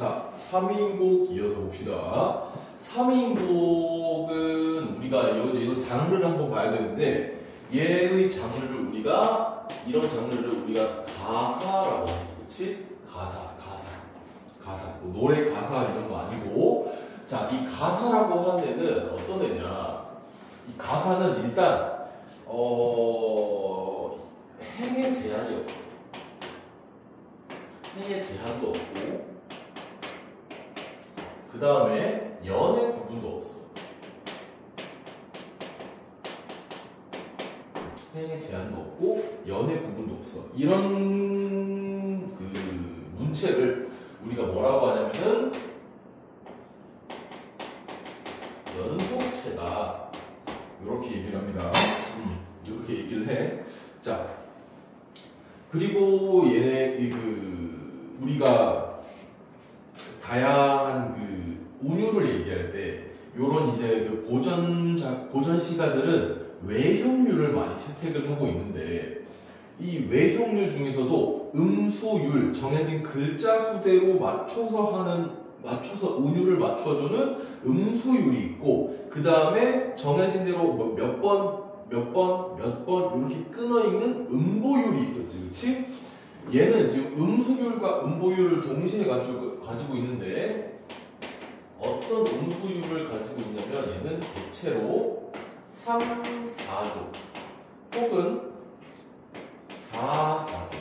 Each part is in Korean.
자, 3인곡 이어서 봅시다. 3인곡은 우리가 이거 장르를 한번 봐야 되는데, 얘의 장르를 우리가, 이런 장르를 우리가 가사라고 하지, 그치? 가사. 뭐 노래 가사 이런 거 아니고, 자, 이 가사라고 하는 애는 어떤 애냐? 이 가사는 일단, 행의 제한이 없어. 행의 제한도 없고, 그 다음에 연의 구분도 없어. 행의 제한도 없고 연의 구분도 없어. 이런 그 문체를 우리가 뭐라고 하냐면은 연속체다. 이렇게 얘기를 합니다. 이렇게 얘기를 해. 자, 그리고 얘네 우리가 다양한 운율을 얘기할 때 요런 이제 고전 시가들은 외형률을 많이 채택을 하고 있는데, 이 외형률 중에서도 음수율, 정해진 글자 수대로 맞춰서 운율을 맞춰주는 음수율이 있고, 그 다음에 정해진 대로 몇 번 이렇게 끊어있는 음보율이 있었지, 그치? 얘는 지금 음수율과 음보율을 동시에 가지고 있는데, 어떤 음수율을 가지고 있냐면 얘는 대체로 3, 4조 혹은 4, 4조,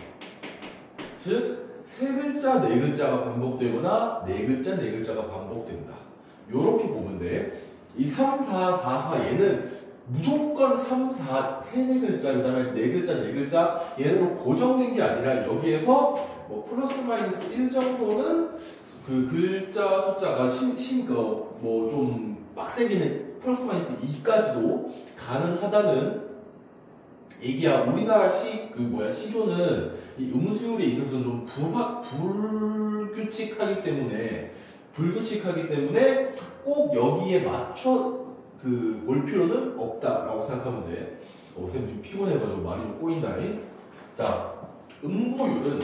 즉 3글자, 4글자가 반복되거나 4글자, 4글자가 반복된다. 요렇게 보면 돼. 이 3, 4, 4, 4 얘는 무조건 3, 4, 3, 4글자, 그 다음에 4글자, 4글자 얘네로 고정된 게 아니라 여기에서 뭐 플러스 마이너스 1 정도는 그 글자 숫자가 뭐 좀 빡세게는 플러스 마이너스 2까지도 가능하다는 얘기야. 우리나라 시조는 이 음수율에 있어서는 좀 불규칙하기 때문에 꼭 여기에 맞춰 볼 필요는 없다라고 생각하면 돼. 쌤 좀 피곤해가지고 말이 좀 꼬인다. 자, 음보율은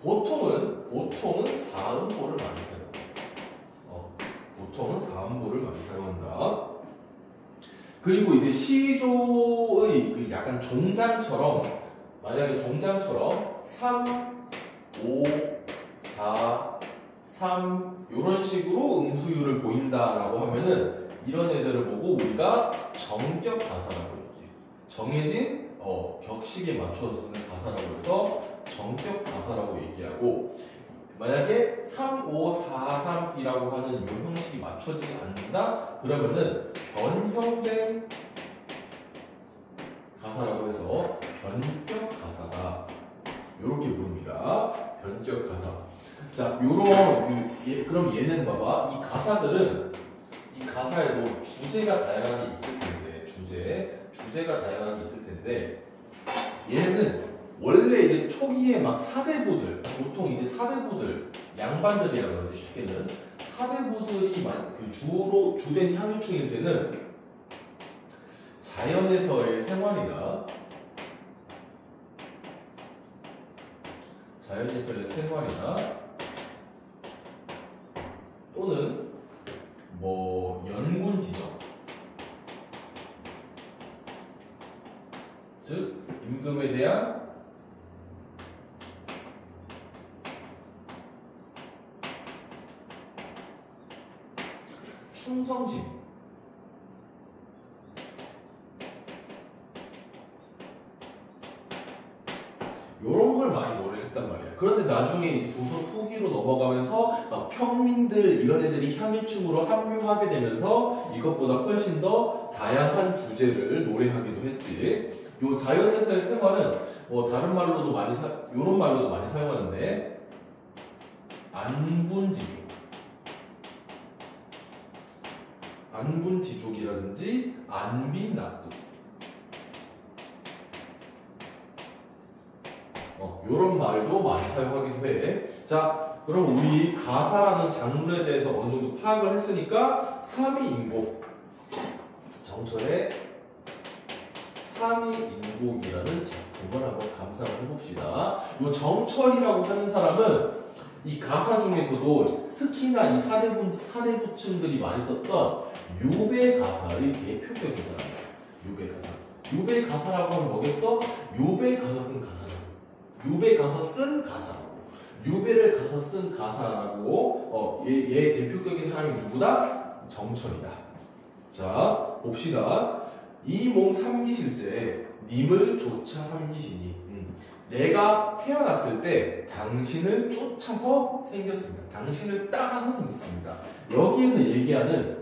보통은 4음보를 많이 사용한다. 그리고 이제 시조의 약간 종장처럼, 만약에 종장처럼 3, 5, 4, 3 이런 식으로 음수율을 보인다라고 하면은 이런 애들을 보고 우리가 정격 가사라고 얘기해. 정해진 격식에 맞춰서 쓰는 가사라고 해서 정격 가사라고 얘기하고, 만약에 3, 5, 4, 3이라고 하는 이 형식이 맞춰지지 않는다? 그러면은 변형된 가사라고 해서 변격 가사다. 이렇게 부릅니다. 변격 가사. 자, 그럼 얘는 봐봐. 이 가사에도 주제가 다양하게 있을 텐데, 주제가 다양하게 있을 텐데, 얘는 원래 이제 초기에 막 사대부들, 보통 이제 사대부들, 양반들이라고 하지 쉽게는, 사대부들이 주된 향유층일 때는 자연에서의 생활이나 또는 뭐 연군 지정, 즉 임금에 대한 충성심, 요런 걸 많이 노래를 했단 말이야. 그런데 나중에 이제 조선 후기로 넘어가면서 막 평민들 이런 애들이 향유층으로 합류하게 되면서 이것보다 훨씬 더 다양한 주제를 노래하기도 했지. 요 자연에서의 생활은 다른 말로도 요런 말로도 많이 사용하는데, 안분지족이라든지 안빈낙도, 요런 말도 많이 사용하기도 해. 자, 그럼 우리 가사라는 장르에 대해서 어느 정도 파악을 했으니까 3위인곡, 정철의 3위인곡이라는 작품 이걸 한번 감상을 해봅시다. 이 정철이라고 하는 사람은 이 가사 중에서도 특히나 이 사대 부층들이 많이 썼던 유배 가사의 대표적인 사람이에요. 유배 가사. 유배 가사라고 하면 뭐겠어? 유배 가사 쓴 가사라고. 유배 가사 쓴 가사라고. 유배를 가사 쓴 가사라고. 얘 대표적인 사람이 누구다? 정철이다. 자, 봅시다. 이 몸 삼기실제 님을 쫓아 삼기시니. 내가 태어났을 때 당신을 쫓아서 생겼습니다. 당신을 따라서 생겼습니다. 여기에서 얘기하는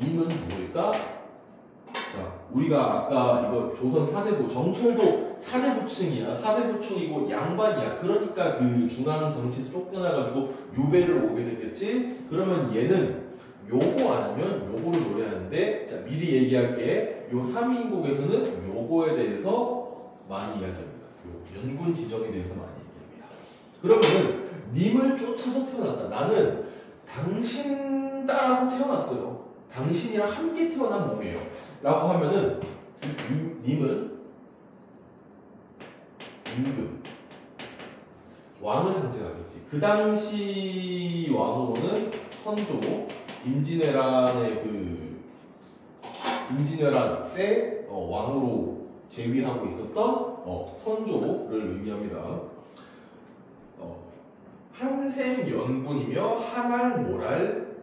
이 님은 누구일까? 자, 우리가 아까 이거 조선 사대부, 정철도 사대부층이야. 사대부층이고 양반이야. 그러니까 그 중앙 정치에서 쫓겨나가지고 유배를 오게 됐겠지? 그러면 얘는 요거 아니면 요거를 노래하는데, 자, 미리 얘기할게. 요 3인곡에서는 요거에 대해서 많이 이야기합니다. 연군 지정에 대해서 많이 얘기합니다. 그러면은 님을 쫓아서 태어났다. 나는 당신 따라서 태어났어요. 당신이랑 함께 태어난 몸이에요. 라고 하면은 님은 임금 왕을 상징하겠지. 그 당시 왕으로는 선조 임진왜란의 임진왜란 때 왕으로 재위하고 있었던 선조를 의미합니다. 한생연분이며 한알모랄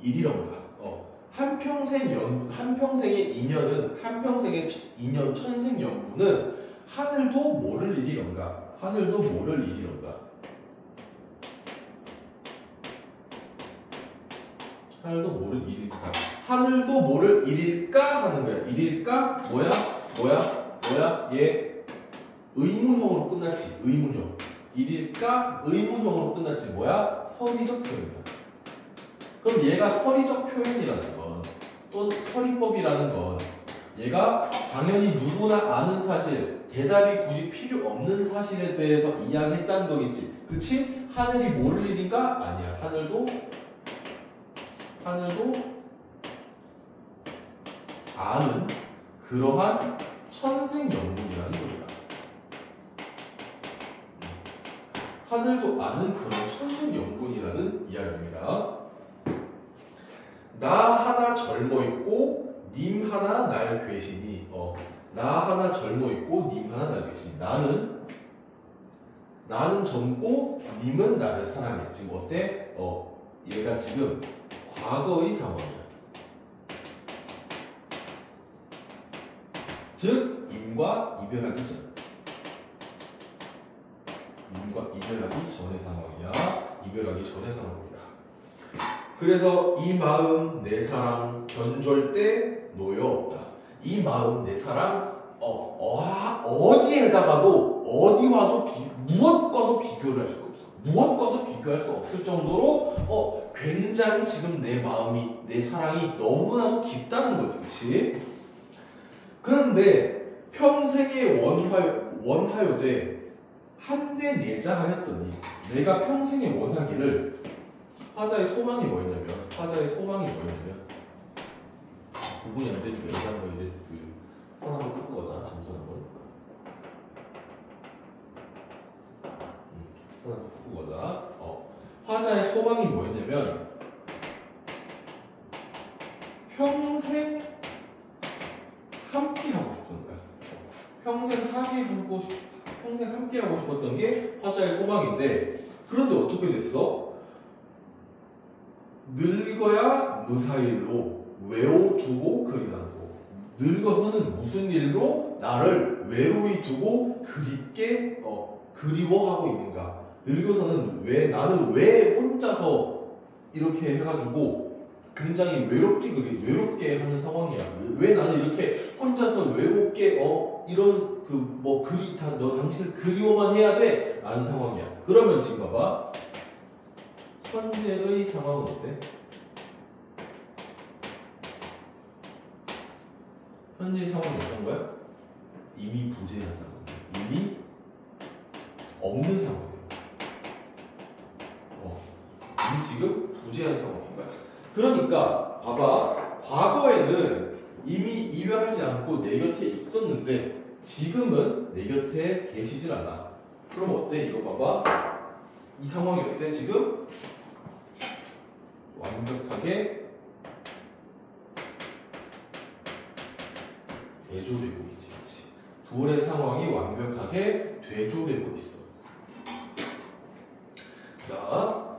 일이런가. 한평생의 인연 천생연분은 하늘도 모를 일이런가. 하늘도 모를 일이런가. 하늘도 모를 일일까? 하늘도 모를 일일까 하는 거야. 일일까? 뭐야? 얘 의문형으로 끝났지. 의문형. 일일까? 의문형으로 끝났지. 뭐야? 서리적 표현이야. 그럼 얘가 서리적 표현이라는 건, 또 서리법이라는 건, 얘가 당연히 누구나 아는 사실, 대답이 굳이 필요 없는 사실에 대해서 이야기했다는 거겠지. 그치? 하늘이 모를 일인가? 아니야. 하늘도 아는 그러한 천생연분이라는 소리다. 하늘도 아는 그런 천생연분이라는 이야기입니다. 나 하나 젊어 있고 님 하나 날 괴시니. 나 하나 젊어 있고 님 하나 날 괴시니. 나는 젊고 님은 나를 사랑해. 지금 어때? 얘가 지금 과거의 상황이야. 즉 임과 이별하기 전. 임과 이별하기 전의 상황이야. 이별하기 전의 상황입니다. 그래서 이 마음 내 사랑 견줄 때 놓여 없다. 이 마음 내 사랑 어디에다가도 어디와도 무엇과도 비교를 할 수가 없어. 무엇과도 비교할 수 없을 정도로 굉장히 지금 내 마음이, 내 사랑이 너무나도 깊다는 거지. 그치? 그런데 평생의 원하여되 한데 내자 하였더니, 내가 평생에 원하기를, 화자의 소망이 뭐였냐면 구분이 안 되니까 여기 한번 이제 폰 한번 끌고 가자. 잠깐 한번 폰 한번 끌고 가자. 화자의 소망이 뭐였냐면 평생 함께 하고 싶던 거야. 평생 함께 하고 싶었던 게 화자의 소망인데, 그런데 어떻게 됐어? 늙어야 무사일로 외워두고 그리나고. 늙어서는 무슨 일로 나를 외로이 두고 그립게 그리워하고 있는가? 늙어서는 나는 왜 혼자서 이렇게 해가지고 굉장히 외롭게 하는 상황이야. 왜 나는 이렇게 혼자서 외롭게 이런 너 당신을 그리워만 해야 돼? 라는 상황이야. 그러면 지금 봐봐. 현재의 상황은 어때? 현재의 상황이 어떤 거야? 이미 부재한 상황이야. 이미 없는 상황이야. 이미 지금 부재한 상황인 거야. 그러니까 봐봐. 과거에는 이미 이별하지 않고 내 곁에 있었는데 지금은 내 곁에 계시질 않아. 그럼 어때? 이거 봐봐. 이 상황이 어때? 지금 완벽하게 대조되고 있지. 그치? 둘의 상황이 완벽하게 대조되고 있어. 자,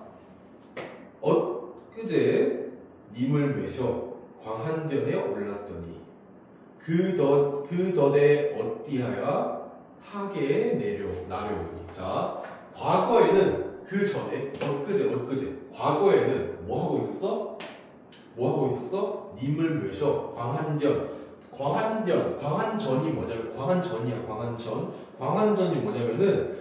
엊그제 님을 매셔 광한전에 올랐더니 그 덫에 어띠하여 하계에 나려오니. 자, 과거에는 그 전에 엊그제 과거에는 뭐 하고 있었어? 님을 매셔 광한전이 뭐냐면 광한전이 뭐냐면은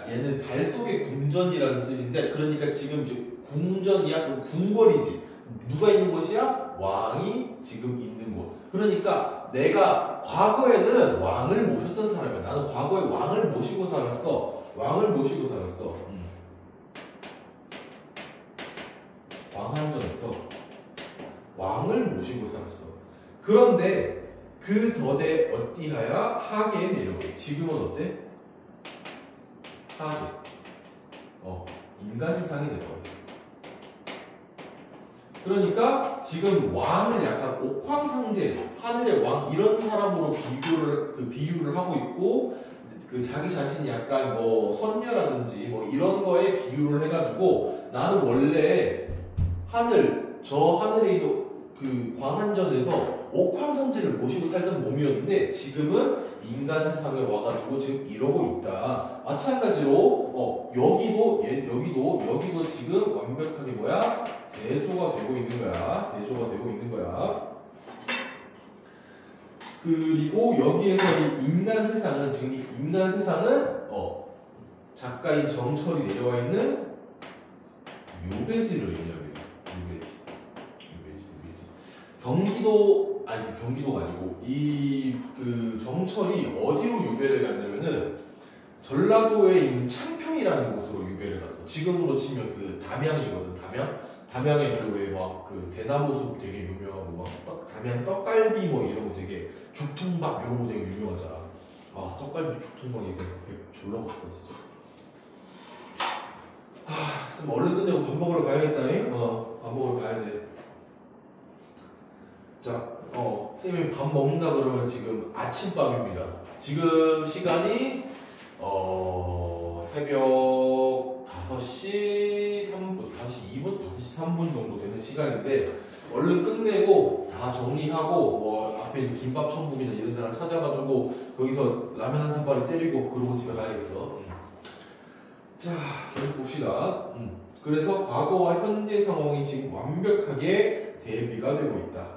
얘는 달 속의 궁전이라는 뜻인데, 그러니까 지금 이제 궁전이야. 그럼 궁궐이지. 누가 있는 곳이야? 왕이 지금 있는 곳. 그러니까 내가 과거에는 왕을 모셨던 사람이야. 나는 과거에 왕을 모시고 살았어. 광한전에서 왕을 모시고 살았어. 그런데 그 덫에 어띠하여 하계에 내려오고. 지금은 어때? 하계. 인간 세상이 내려와 있어. 그러니까 지금 왕을 약간 옥황상제, 하늘의 왕 이런 사람으로 비유를 하고 있고, 그 자기 자신이 약간 뭐 선녀라든지 뭐 이런 거에 비유를 해가지고, 나는 원래 저 하늘에 있는 그 광한전에서 옥황상제를 모시고 살던 몸이었는데 지금은 인간 세상에 와가지고 지금 이러고 있다. 마찬가지로 여기도 지금 완벽하게 뭐야? 대조가 되고 있는 거야. 그리고 여기에서 이 인간 세상은 작가인 정철이 내려와 있는 유배지를 의미합니다. 유배지. 경기도가 아니고 그 정철이 어디로 유배를 갔냐면은 전라도에 있는 창평이라는 곳으로 유배를 갔어. 지금으로 치면 그 담양이거든. 담양에 그 대나무숲 되게 유명하고 막 담양 떡갈비 뭐 이런 거 되게, 죽통밥 이런 거 되게 유명하잖아. 아, 떡갈비 죽통밥 이게 졸라 맛있다 진짜. 얼른 끝내고 밥 먹으러 가야겠다니. 밥 먹으러 가야 돼. 자, 선생님이 밥 먹는다 그러면 지금 아침밥입니다. 지금 시간이 새벽 5시 3분, 5시 3분 정도 되는 시간인데, 얼른 끝내고 다 정리하고 뭐 앞에 있는 김밥 천국이나 이런 데를 찾아가지고 거기서 라면 한 사발을 때리고 그러고 집에 가야겠어. 자, 계속 봅시다. 그래서 과거와 현재 상황이 지금 완벽하게 대비가 되고 있다.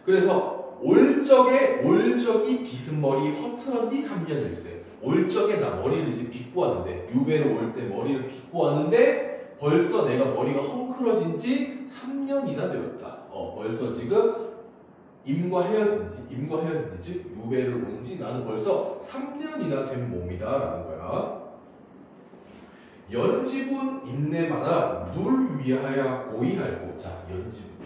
그래서 올적이 빗은 머리 허트런 뒤 3년일세. 올적에 나 머리를 이제 빗고 왔는데, 유배로 올 때 머리를 빗고 왔는데 벌써 내가 머리가 헝클어진 지 3년이나 되었다. 벌써 지금 임과 헤어진 지, 즉 유배를 온 지 나는 벌써 3년이나 된 몸이다 라는 거야. 연지분 인내마나 눌 위하여 고이할고. 자, 연지분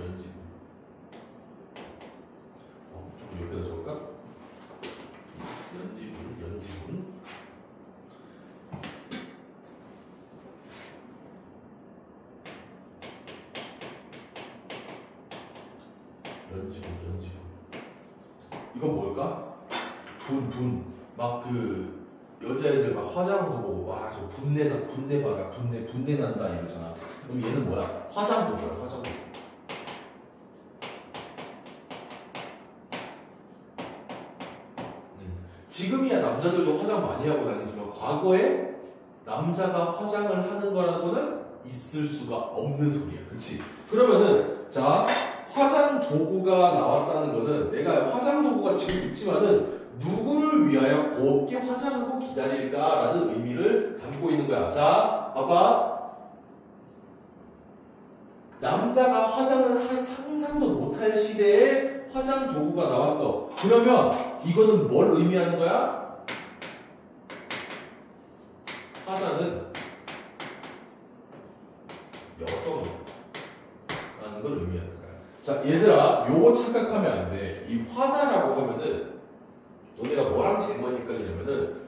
좀 여기다 적을까? 연지분 이거 뭘까? 막 그 여자애들 막 화장한 거 보고 와 저 분내 봐라 분내 난다 이러잖아. 그럼 얘는 뭐야? 화장도구야. 지금이야 남자들도 화장 많이 하고 다니지만 과거에 남자가 화장을 하는 거라고는 있을 수가 없는 소리야. 그치? 그러면은 자, 화장 도구가 나왔다는 거는 내가 화장 도구가 지금 있지만은 누구를 위하여 곱게 화장하고 기다릴까라는 의미를 담고 있는 거야. 자, 봐봐. 남자가 화장을 상상도 못할 시대에 화장 도구가 나왔어. 그러면 이거는 뭘 의미하는 거야? 화장은 여성이라는 걸 의미하는 거야. 자, 얘들아, 요거 착각하면 안 돼. 이 화자라고 하면은 너네가 뭐랑 제일 많이 헷갈리냐면은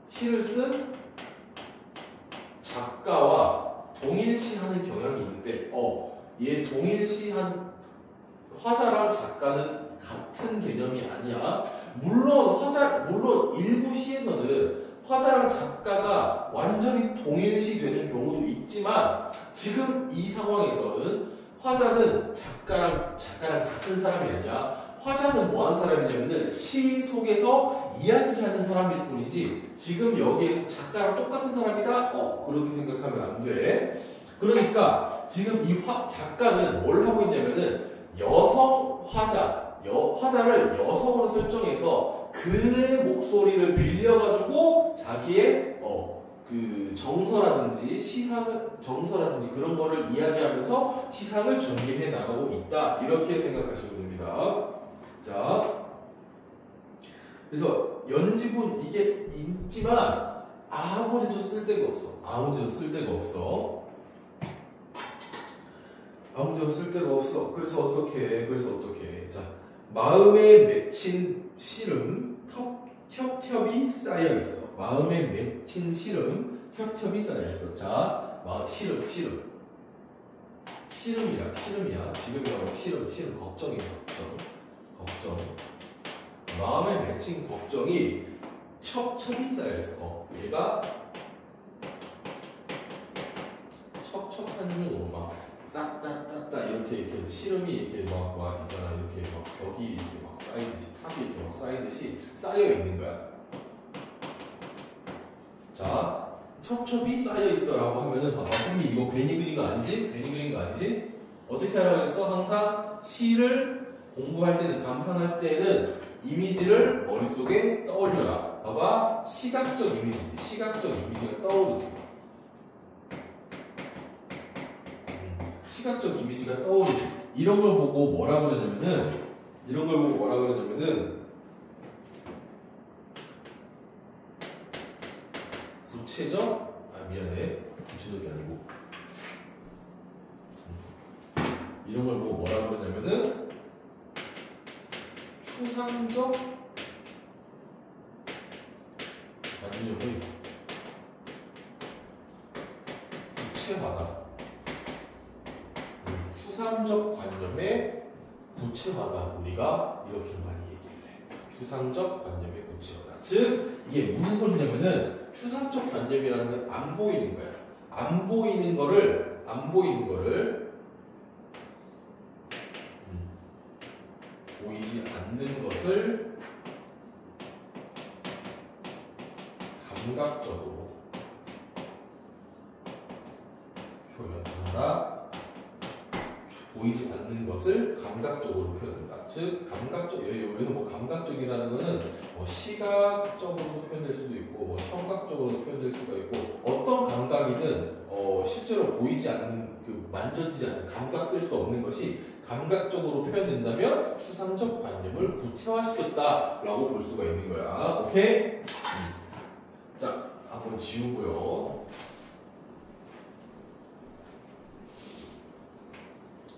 시를 쓴 작가와 동일시하는 경향이 있는데 얘 동일시한 화자랑 작가는 같은 개념이 아니야. 물론 일부 시에서는 화자랑 작가가 완전히 동일시 되는 경우도 있지만 지금 이 상황에서는 화자는 작가랑 같은 사람이 아니야. 화자는 뭐 하는 사람이냐면은 시 속에서 이야기하는 사람일 뿐이지 지금 여기에서 작가랑 똑같은 사람이다? 그렇게 생각하면 안 돼. 그러니까 지금 이 작가는 뭘 하고 있냐면은 여성 화자를 여성으로 설정해서 그의 목소리를 빌려가지고 자기의 그 정서라든지 정서라든지 그런 거를 이야기하면서 시상을 전개해 나가고 있다. 이렇게 생각하시면 됩니다. 자, 그래서 연지분 이게 있지만 아무데도 쓸데가 없어. 아무데도 쓸데가 없어. 그래서 어떻게? 자, 마음에 맺힌 시름 텁텁이 쌓여 있어. 마음에 맺힌 시름 텁텁이 쌓여 있어. 자, 시름이야. 지금이라고 시름 걱정이야. 걱정. 마음에 맺힌 걱정이 첩첩이 쌓여 있어. 얘가 첩첩산중으로 막 따따따따 이렇게 시름이 이렇게 막 있잖아. 이렇게 막 벽이 이렇게 막 쌓이듯이 탑이 이렇게 막 쌓이듯이 쌓여 있는 거야. 자, 첩첩이 쌓여 있어라고 하면은 봐봐. 선생님 이거 괜히 그린 거 아니지? 어떻게 하라고 했어? 항상 시를 공부할 때는 감상할 때는 이미지를 머릿속에 떠올려라. 봐봐. 시각적 이미지가 떠오르지. 시각적 이미지가 떠오르지. 이런 걸 보고 뭐라 그러냐면은 구체적이 아니고 이런 걸 보고 뭐라 그러냐면은 추상적 관념의 구체화다. 추상적 관념의 구체화다. 우리가 이렇게 많이 얘기를 해. 추상적 관념의 구체화다. 즉 이게 무슨 소리냐면은 추상적 관념이라는 건 안 보이는 거야. 안 보이는 거를 보이지 않는 것을 감각적으로 표현한다. 보이지 않는 것을 감각적으로 표현한다. 즉 여기서 뭐 감각적이라는 거는 뭐 시각적으로도 표현될 수도 있고 뭐 청각적으로도 표현될 수가 있고 어떤 감각이든 실제로 보이지 않는 만져지지 않는 감각될 수 없는 것이 감각적으로 표현된다면 추상적 관념을 구체화시켰다라고 볼 수가 있는 거야. 오케이? 자, 한번 지우고요.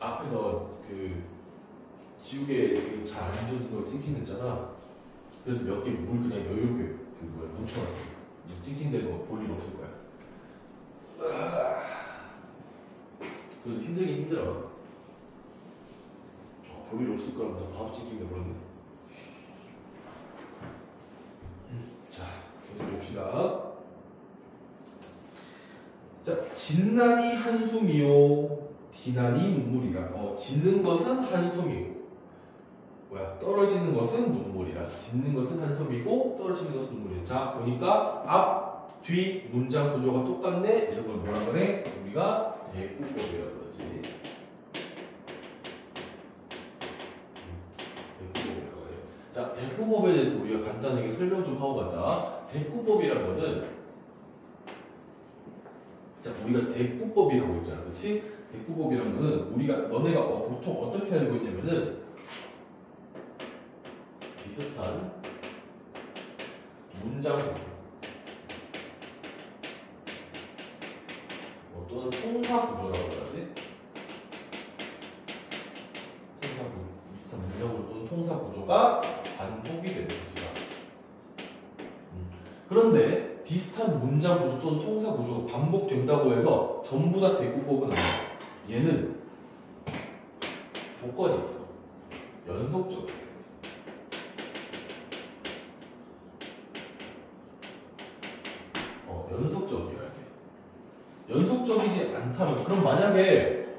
앞에서 지우개 잘 안 지워진다고 찡찡댔잖아. 그래서 몇 개 물 그냥 여유롭게 뭉쳐놨어. 찡찡대고 볼 일 없을 거야. 그래도 힘들긴 힘들어. 볼 일 없을 거라면서 바로 찡찡대 버렸네. 자, 계속 봅시다. 자, 진난이 한숨이요. 디난이 눈물이라. 짓는 것은 한숨이고 떨어지는 것은 눈물이라. 짓는 것은 한숨이고 떨어지는 것은 눈물이라. 자, 보니까 앞, 뒤 문장 구조가 똑같네. 이런 걸 뭐라 그래? 우리가 대꾸법이라고 그러지. 대꾸법이라고 그래. 자, 대꾸법에 대해서 우리가 간단하게 설명 좀 하고 가자. 대꾸법이라는 거는 우리가 대꾸법이라고 했잖아. 그렇지? 대꾸법이라는 거는 너네가 보통 어떻게 알고 있냐면은 비슷한 문장 구조 또는 통사 구조라고 하지. 비슷한 문장 구조 또는 통사 구조가 반복이 된다. 그런데 비슷한 문장 구조 또는 통사 구조가 반복된다고 해서 전부 다 대꾸법은 아니야. 얘는 조건이 있어. 연속적이야. 연속적이어야 돼. 연속적이지 않다면 그럼 만약에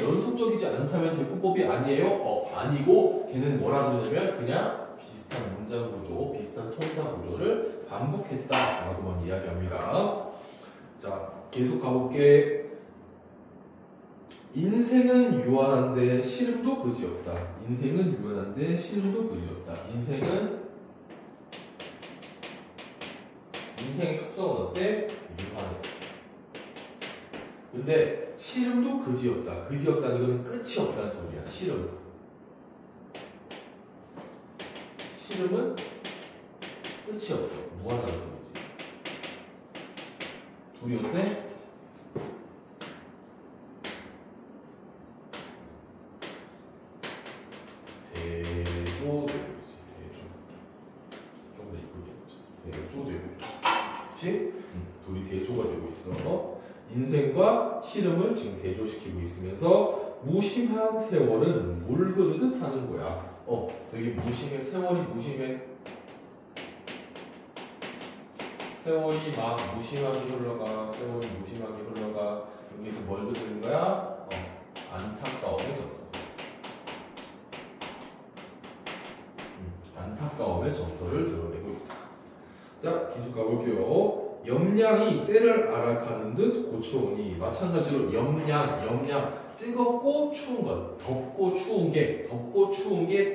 연속적이지 않다면 대꾸법이 아니에요? 아니고 걔는 뭐라 그러냐면 그냥 비슷한 문장 구조, 비슷한 통사 구조를 반복했다라고만 이야기합니다. 자, 계속 가볼게. 인생은 유한한데 시름도 그지없다. 인생은 유한한데 시름도 그지없다. 인생의 속성은 어때? 유한해. 근데 시름도 그지없다. 그지없다는 건 끝이 없다는 소리야. 시름은 끝이 없어. 무한하다는 소리지. 둘이 어때? 대조되고 있지. 좀 더 이쁘게 해보자. 대조되고 있지. 그치? 둘이 대조가 되고 있어. 인생과 시름을 지금 대조시키고 있으면서 무심한 세월은 물 흐르듯 하는 거야. 되게 무심해. 세월이 무심해. 세월이 막 무심하게 흘러가. 여기서 뭘 듣는 거야? 안타까움의 정서. 안타까움의 정서를 드러내고 있다. 자, 계속 가볼게요. 염량이 때를 알아가는 듯 고쳐오니. 마찬가지로 염량 뜨겁고 추운 것, 덥고 추운 게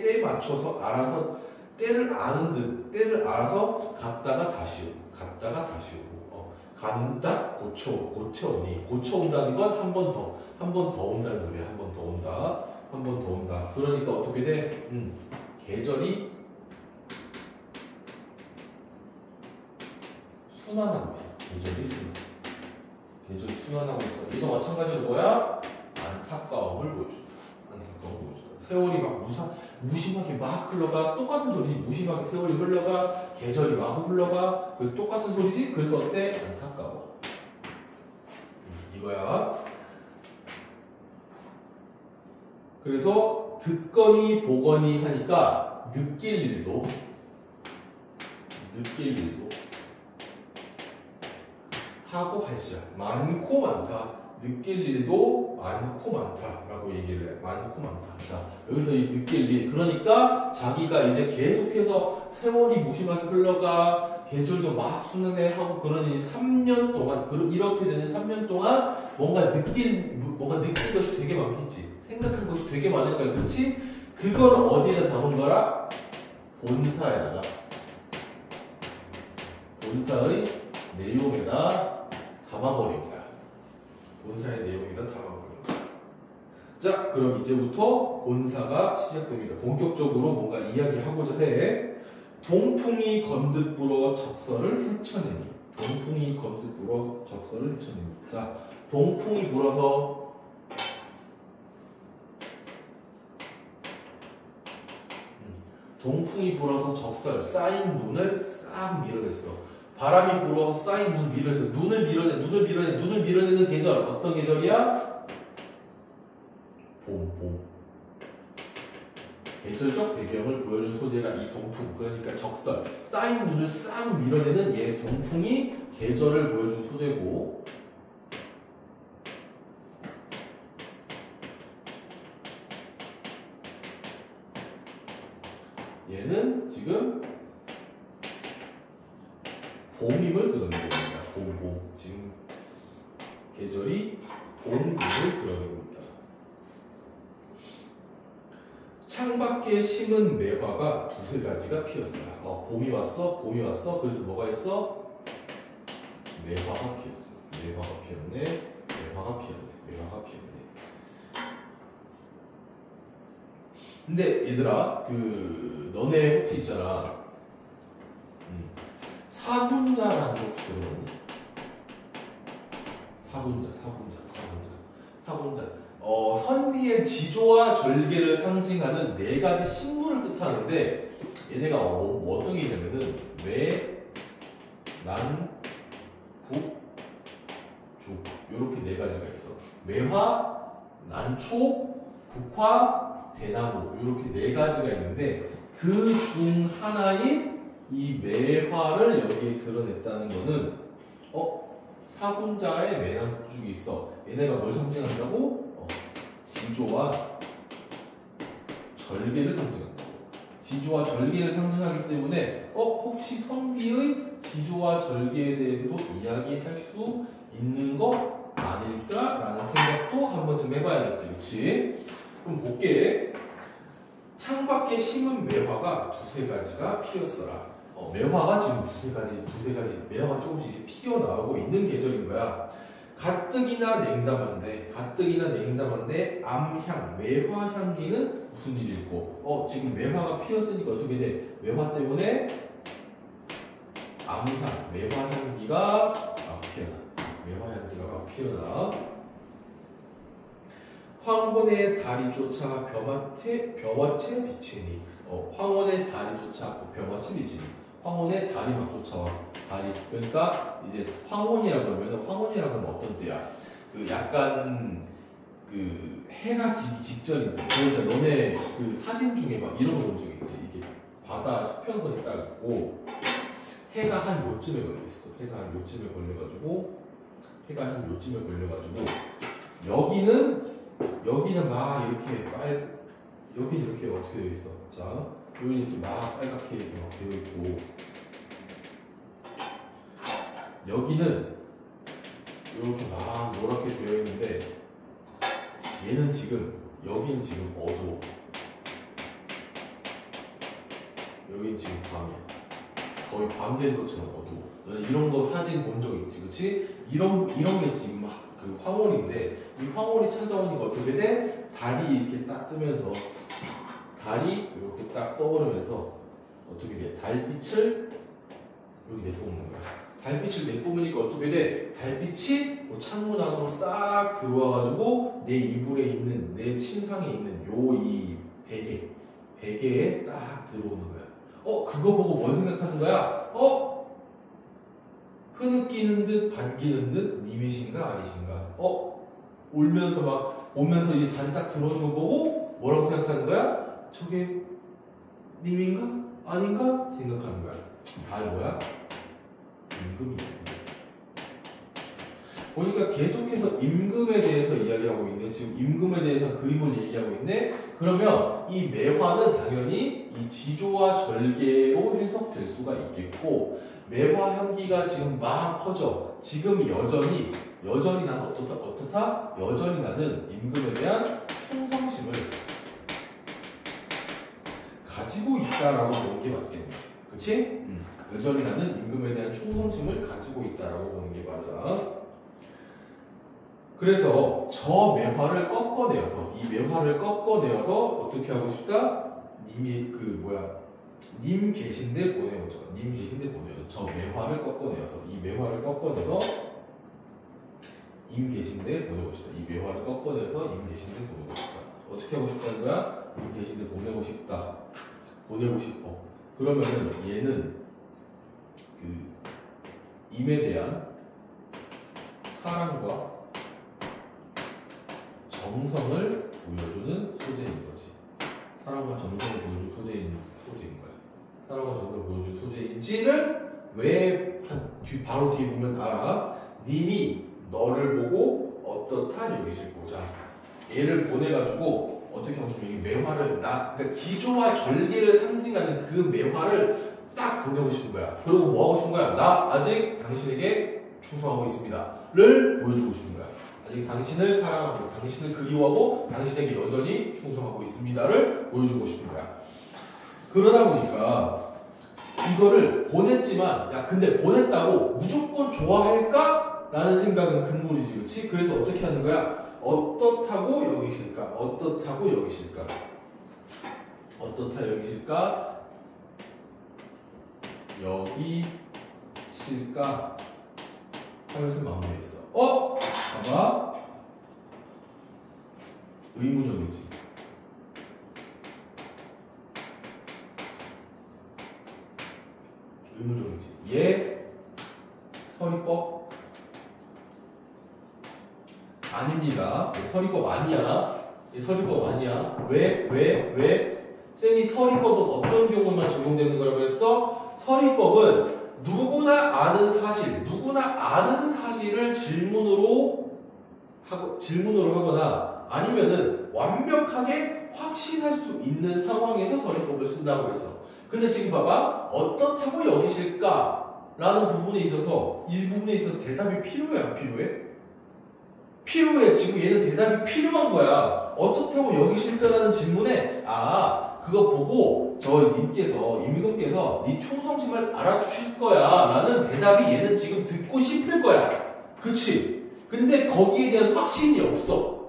때에 맞춰서 알아서 때를 아는 듯 때를 알아서 갔다가 다시 오고 가는다 고쳐오니. 고쳐온다는 건 한 번 더 온다는 소리야. 한 번 더 온다. 그러니까 어떻게 돼? 계절이 순환하고 있어. 계절이 순환하고 있어. 이거 마찬가지로 뭐야? 안타까움을 보여준다. 세월이 막 무심하게 막 흘러가. 똑같은 소리지. 무심하게 세월이 흘러가. 계절이 막 흘러가. 그래서 똑같은 소리지. 그래서 어때? 안타까워. 이거야. 그래서 듣거니 보거니 하니까 느낄 일도 하고 할시야. 많고 많다. 느낄 일도 많고 많다라고 얘기를 해. 많고 많다. 자, 여기서 이 느낄 일. 그러니까 자기가 이제 계속해서 세월이 무심하게 흘러가. 계절도 막 순환해 하고 그러니 3년 동안 이렇게 되는 3년 동안 뭔가 느낄 것이 되게 많겠지. 생각한 것이 되게 많을 거야. 그렇지? 그걸 어디에다 담은 거라? 본사에다가. 본사의 내용에다 담아버린 거야. 본사의 내용에다 담아버린 거야. 자, 그럼 이제부터 본사가 시작됩니다. 본격적으로 뭔가 이야기하고자 해. 동풍이 건듯 불어 적설을 헤쳐내니. 자, 동풍이 불어서 적설, 쌓인 눈을 싹 밀어냈어. 바람이 불어서 쌓인 눈 밀어내서 눈을 밀어내는 계절. 어떤 계절이야? 봄. 계절적 배경을 보여준 소재가 이 동풍. 그러니까 적설, 쌓인 눈을 싹 밀어내는 얘 동풍이 계절을 보여준 소재고, 얘는 지금 봄임을 드러내고 있다. 봄. 지금 계절이 봄임을 드러내고 있다. 창밖에 심은 매화가 두세 가지가 피었어요. 봄이 왔어. 그래서 뭐가 있어? 매화가 피었어. 매화가 피었네. 근데 얘들아, 너네 혹시 있잖아. 사군자라는 거 혹시 들어봤니? 사군자. 선비의 지조와 절개를 상징하는 네 가지 식물을 뜻하는데 얘네가 어떤 게 있냐면은 난, 국, 죽. 요렇게 네 가지가 있어. 매화, 난초, 국화, 대나무. 요렇게 네 가지가 있는데 그 중 하나인 이 매화를 여기에 드러냈다는 거는 사군자의 매남국죽이 있어. 얘네가 뭘 상징한다고? 지조와 절개를 상징한다고. 지조와 절개를 상징하기 때문에 혹시 성비의 지조와 절개에 대해서도 이야기할 수 있는 거 아닐까라는 생각도 한 번쯤 해봐야겠지, 그렇지? 그럼 볼게. 창밖에 심은 매화가 두세 가지가 피었어라. 매화가 지금 두세 가지 매화가 조금씩 이제 피어나오고 있는 계절인 거야. 가뜩이나 냉담한데 암향, 매화 향기는 무슨 일일꼬? 지금 매화가 피었으니까 어떻게 돼? 매화 때문에 암향, 매화 향기가 막 피어나. 황혼의 달이 쫓아 벼밭에 비치니. 황혼의 달이 쫓아 벼밭에 비치니. 황혼의 달이 막 쫓아와. 그러니까 이제 황혼이라 그러면 어떤 때야? 약간 해가 지기 직전인데. 그러니까 너네 사진 중에 막 이런 거 본 적 있지? 이게 바다 수평선이 딱 있고 해가 한 요쯤에 걸려있어. 해가 한 요쯤에 걸려가지고 여기는 막 이렇게 여기는 이렇게 어떻게 되어 있어? 자, 여기 이렇게 막 빨갛게 이렇게 막 되어 있고, 여기는 이렇게 막 노랗게 되어 있는데, 여기는 지금 어두워. 여긴 지금 밤이야. 거의 밤 된 것처럼 어두워. 이런 거 사진 본 적 있지, 그렇지? 이런 게 지금 막 황홀인데, 이 황홀이 찾아오니까 어떻게 돼? 달이 이렇게 딱 뜨면서, 달이 이렇게 딱 떠오르면서 어떻게 돼? 달빛을 여기 내뿜는 거야. 달빛을 내뿜으니까 어떻게 돼? 달빛이 창문 안으로 싹 들어와가지고 내 이불에 있는, 내 침상에 있는 이 베개에 딱 들어오는 거야. 그거 보고 뭔 생각하는 거야? 흐느끼는 듯 반기는 듯 님이신가 아니신가? 오면서 이제 달이 딱 들어오는 거 보고 뭐라고 생각하는 거야? 저게 님인가? 아닌가? 생각하는 거야. 달 뭐야? 임금이야. 보니까 계속해서 임금에 대해서 이야기하고 있네. 지금 임금에 대해서 그림을 얘기하고 있네. 그러면 이 매화는 당연히 이 지조와 절개로 해석될 수가 있겠고, 매화 향기가 지금 막 퍼져. 지금 여전히 나는 어떻다? 여전히 나는 임금에 대한 충성심을 가지고 있다라고 보는 게 맞겠네. 그치? 여전히 나는 임금에 대한 충성심을 가지고 있다라고 보는 게 맞아. 그래서 저 매화를 꺾어내어서, 이 매화를 꺾어내어서 어떻게 하고 싶다? 님 계신데 보내오죠. 저 매화를 꺾어내어서, 이 매화를 꺾어내서 임 계신데 보내고 싶다. 이 매화를 꺾어내서 임 계신데 보내고 싶다. 어떻게 하고 싶다는 거야? 임 계신데 보내고 싶다. 보내고 싶어. 그러면은 얘는 임에 대한 사랑과 정성을 보여주는 소재인 거지. 사랑과 정성을 보여주는 소재인 거야. 사랑과 정성을 보여주는 소재인지는 바로 뒤에 보면 알아. 님이 너를 보고 어떻다 여기실고. 자, 얘를 보내가지고 어떻게 하고 싶냐? 이 매화를 그러니까 지조와 절개를 상징하는 그 매화를 딱 보내고 싶은 거야. 그리고 뭐 하고 싶은 거야? 나 아직 당신에게 충성하고 있습니다.를 보여주고 싶은 거야. 아직 당신을 사랑하고, 당신을 그리워하고, 당신에게 여전히 충성하고 있습니다를 보여주고 싶은 거야. 그러다 보니까 이거를 보냈지만, 야 근데 보냈다고 무조건 좋아할까? 라는 생각은 금물이지, 그렇지? 그래서 어떻게 하는 거야? 어떻다고 여기실까? 어떻다 여기실까? 하면서 마무리했어. 봐봐. 의문형이지. 얘 서리법? 아닙니다. 서리법 아니야. 서리법 아니야. 왜? 쌤이 서리법은 어떤 경우만 적용되는 거라고 했어? 서리법은 누구나 아는 사실을 질문으로 하거나 아니면은 완벽하게 확신할 수 있는 상황에서 서리법을 쓴다고 했어. 근데 지금 봐봐. 어떻다고 여기실까? 라는 부분에 있어서 이 부분에 있어서 대답이 필요해 안 필요해? 필요해. 지금 얘는 대답이 필요한 거야. 어떻다고 여기실까라는 질문에 그거 보고 임금께서 네 충성심을 알아주실 거야 라는 대답이 얘는 지금 듣고 싶을 거야. 그치? 근데 거기에 대한 확신이 없어.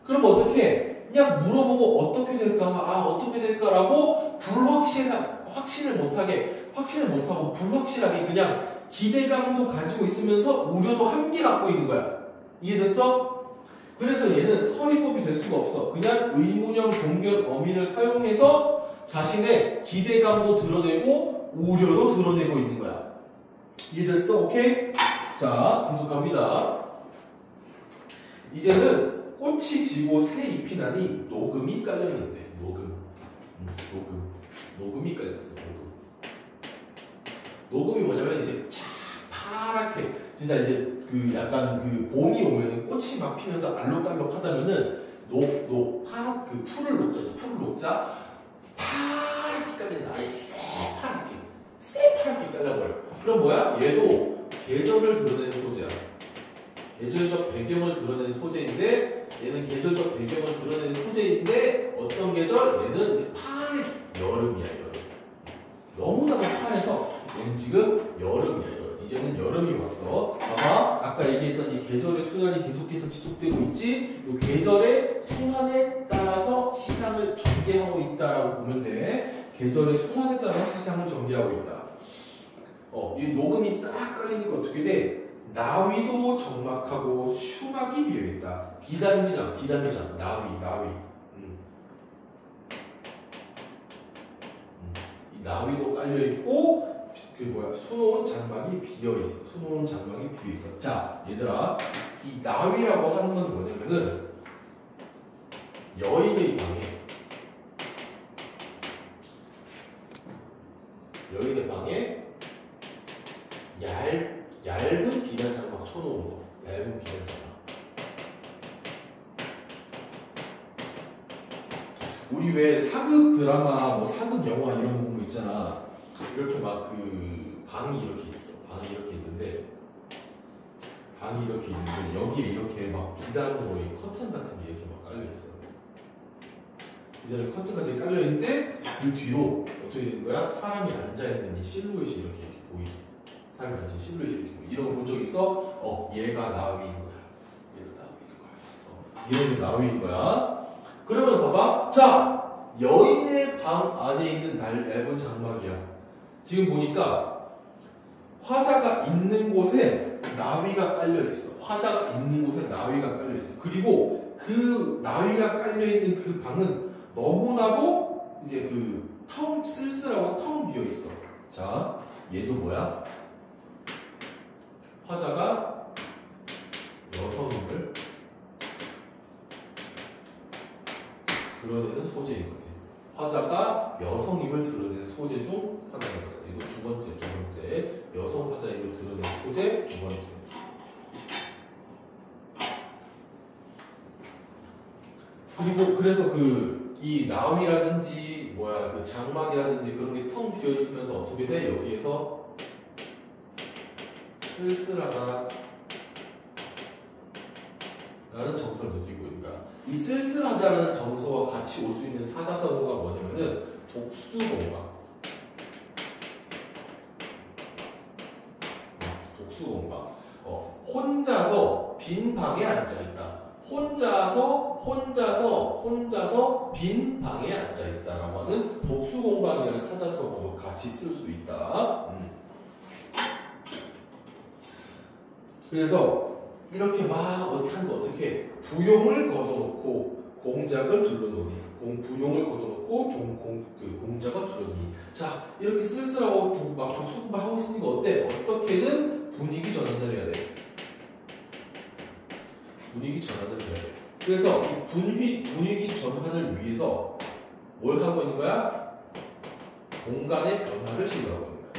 그럼 어떻게? 그냥 물어보고 어떻게 될까라고 확신을 못하고 불확실하게 그냥 기대감도 가지고 있으면서 우려도 함께 갖고 있는 거야. 이해됐어? 그래서 얘는 서리법이 될 수가 없어. 그냥 의문형 동결 어민을 사용해서 자신의 기대감도 드러내고 우려도 드러내고 있는 거야. 이해됐어? 오케이? 자, 계속 갑니다. 이제는 꽃이 지고 새 잎이 나니 녹음이 깔렸는데 녹음이 깔렸어. 녹음이 뭐냐면 이제 쫙 파랗게 진짜 이제 그 약간 그 봄이 오면은 꽃이 막 피면서 알록달록 하다면은 파랗 그 풀을 녹자 파랗게 깔리는 아예 새파랗게 깔려버려. 그럼 뭐야? 얘도 계절을 드러내는 소재야. 계절적 배경을 드러내는 소재인데 얘는 계절적 배경을 드러내는 소재인데 어떤 계절? 얘는 이제 여름이야. 너무나도 파래서 얘는 지금 여름이야. 이제는 여름이 왔어. 봐봐. 아까 얘기했던 이 계절의 순환이 계속해서 지속되고 있지? 이 계절의 순환에 따라서 시상을 전개하고 있다라고 보면 돼. 계절의 순환에 따라서 시상을 전개하고 있다. 이 녹음이 싹 깔리니까 어떻게 돼? 나위도 적막하고 슈막이 비어있다. 비단미장. 나위. 이 나위도 깔려있고 수놓은 장막이 비어있어. 자, 얘들아, 이 나위라고 하는 건 뭐냐면은 여인의 방에 얇은 비단 장막 쳐놓은 거. 얇은 비단 장막. 우리 왜 사극 드라마, 사극 영화 이런 거 보면 있잖아. 이렇게 막 방이 이렇게 있는데 여기에 이렇게 막 비단으로 커튼 같은 게 이렇게 막 깔려 있어. 비단에 커튼 같은 게 깔려 있는데 그 뒤로 어떻게 되는 거야? 사람이 앉아 있는 이 실루엣이 이렇게 보이지. 사람이 앉은 실루엣이 이렇게 보이지. 이런 거 본 적 있어? 얘가 나위인 거야. 이런 게 나위인 거야. 그러면 봐봐. 자, 여인의 방 안에 있는 얇은 장막이야. 지금 보니까 화자가 있는 곳에 나위가 깔려 있어. 그리고 그 나위가 깔려 있는 그 방은 너무나도 이제 쓸쓸하고 텅 비어 있어. 자, 얘도 뭐야? 화자가 여성임을 드러내는 소재인 거지. 화자가 여성임을 드러내는 소재 중 하나인 거다. 이거 두 번째. 여성 화자임을 드러내는 소재 두 번째. 그리고 그래서 이 나위라든지 장막이라든지 그런 게 텅 비어 있으면서 어떻게 돼? 여기에서 쓸쓸하다 라는 정서를 느끼고 있는 거야. 이 쓸쓸하다라는 정서와 같이 올 수 있는 사자성어가 뭐냐면은 독수공방. 혼자서 빈 방에 앉아있다. 혼자서 빈 방에 앉아있다라고 하는 독수공방이라는 사자성어도 같이 쓸 수 있다. 그래서 이렇게 막 하는 거 어떻게 부용을 걷어놓고 공작을 둘러놓으니 부용을 걷어놓고 공작을 둘러놓으니 자 이렇게 쓸쓸하고 막 독수 공부하고 있으니까 어때? 어떻게든 분위기 전환을 해야 돼. 분위기 전환을 해야 돼. 그래서 이 분위기 전환을 위해서 뭘 하고 있는 거야? 공간의 변화를 시도하고 있는 거야.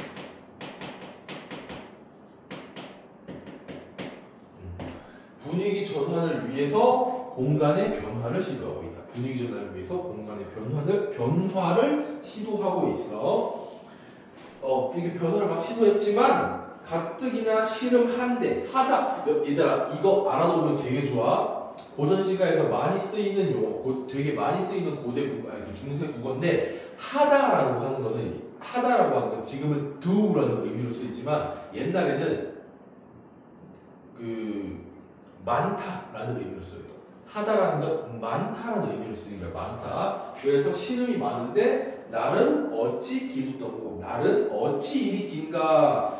분위기 전환을 위해서 공간의 변화를 시도하고 있다. 분위기 전환을 위해서 공간의 변화를 시도하고 있어. 이게 변화를 막 시도했지만 가뜩이나 씨름한데 하다. 얘들아 이거 알아놓으면 되게 좋아. 고전 시가에서 많이 쓰이는 용어, 되게 많이 쓰이는 고대 국어, 아니 중세 국어인데 하다라고 하는 건 지금은 do라는 의미로 쓰이지만 옛날에는 많다라는 의미로 쓰여요. 하다라는 건 많다라는 의미로 쓰인 거야. 많다. 그래서 씨름이 많은데 날은 어찌 길이 떠고 날은 어찌 일이 긴가.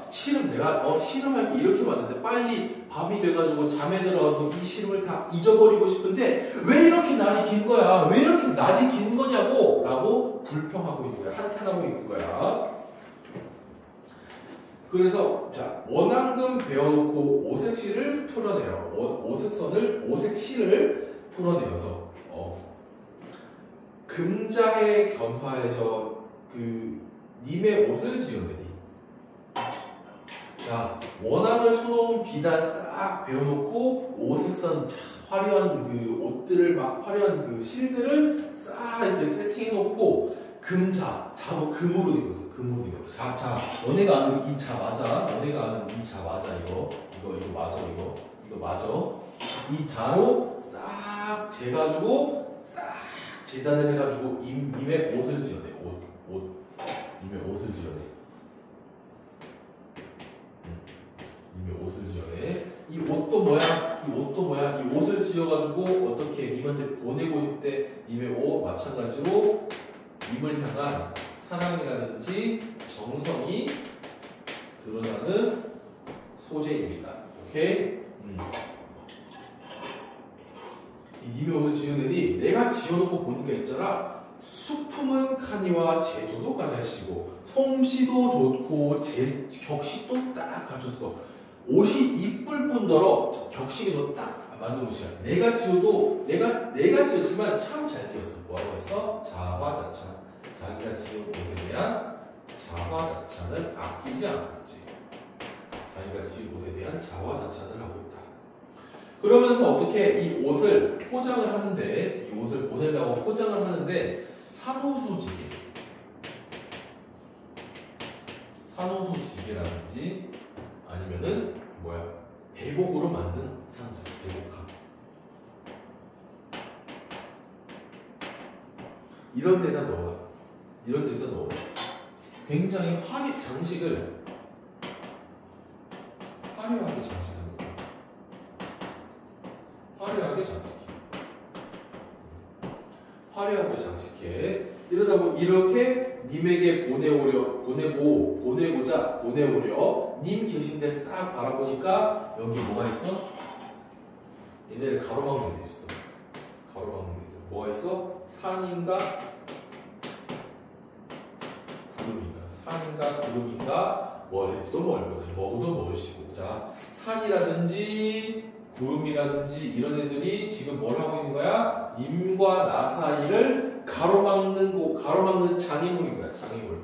내가 씨름할 게 이렇게 많은데 빨리 밤이 돼가지고 잠에 들어가서 이 씨름을 다 잊어버리고 싶은데 왜 이렇게 날이 긴 거야? 왜 이렇게 낮이 긴 거냐고 라고 불평하고 있는 거야. 한탄하고 있는 거야. 그래서 자 원앙금 배워놓고 오색시를 풀어내요. 오색시를 풀어내어서 금자의 견화에서 님의 옷을 지어내니. 자 원앙을 수놓은 비단 싹 배워놓고 오색선 화려한 옷들을 막 화려한 실들을 싹 이렇게 세팅해놓고 자도 금으로 입었어. 자 너네가 아는 이 자 맞아. 너네가 아는 이 자 맞아. 이거 맞아. 이 자로 싹 재가지고 싹 재단을 해가지고 님의 옷을 지어내. 님의 옷을 지어내. 님의 옷을 지어내. 이 옷도 뭐야? 이 옷을 지어가지고 어떻게 님한테 보내고 싶대. 님의 옷 마찬가지로 님을 향한 사랑이라든지 정성이 드러나는 소재입니다. 오케이? 이 님의 옷을 지어내니 내가 지어놓고 보니까 있잖아. 수품은 카니와 제도도 가자시고 솜씨도 좋고 격식도 딱 갖췄어. 옷이 이쁠 뿐더러 격식도 딱 맞는 옷이야. 내가 지었지만 참 잘 지었어. 뭐라고 했어? 자화자찬. 자기가 지은 옷에 대한 자화자찬을 아끼지 않고 있지. 자기가 지은 옷에 대한 자화자찬을 하고 있다. 그러면서 어떻게 이 옷을 포장을 하는데, 이 옷을 보내려고 포장을 하는데 산호수지게라든지 아니면은 배곡으로 만든 상자, 배곡함. 이런 데다 넣어라. 굉장히 장식을 화려하게 장식하는 거야. 화려하게 장식해. 이러다 보면 이렇게 님에게 보내고자 님 계신 데 싹 바라보니까 여기 뭐가 있어? 얘네를 가로막는 데 있어. 뭐가 있어? 산인가 구름인가 멀기도 멀고 먹어도 멀시고. 자 산이라든지 구름이라든지 이런 애들이 지금 뭘 하고 있는 거야? 님과 나 사이를 가로막는 장애물인 거야. 장애물.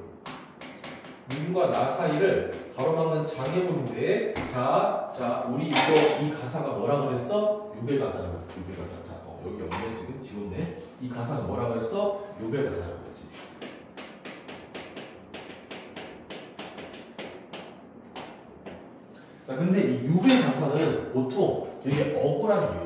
님과 나 사이를 가로막는 장애물인데 자 우리 이 가사가 뭐라 그랬어? 유배가사라고 했지. 유배가사. 자 여기 없네. 지금 지웠네. 이 가사가 뭐라 그랬어? 유배가사라고 했지. 자 근데 이 유배가사는 보통 되게 억울한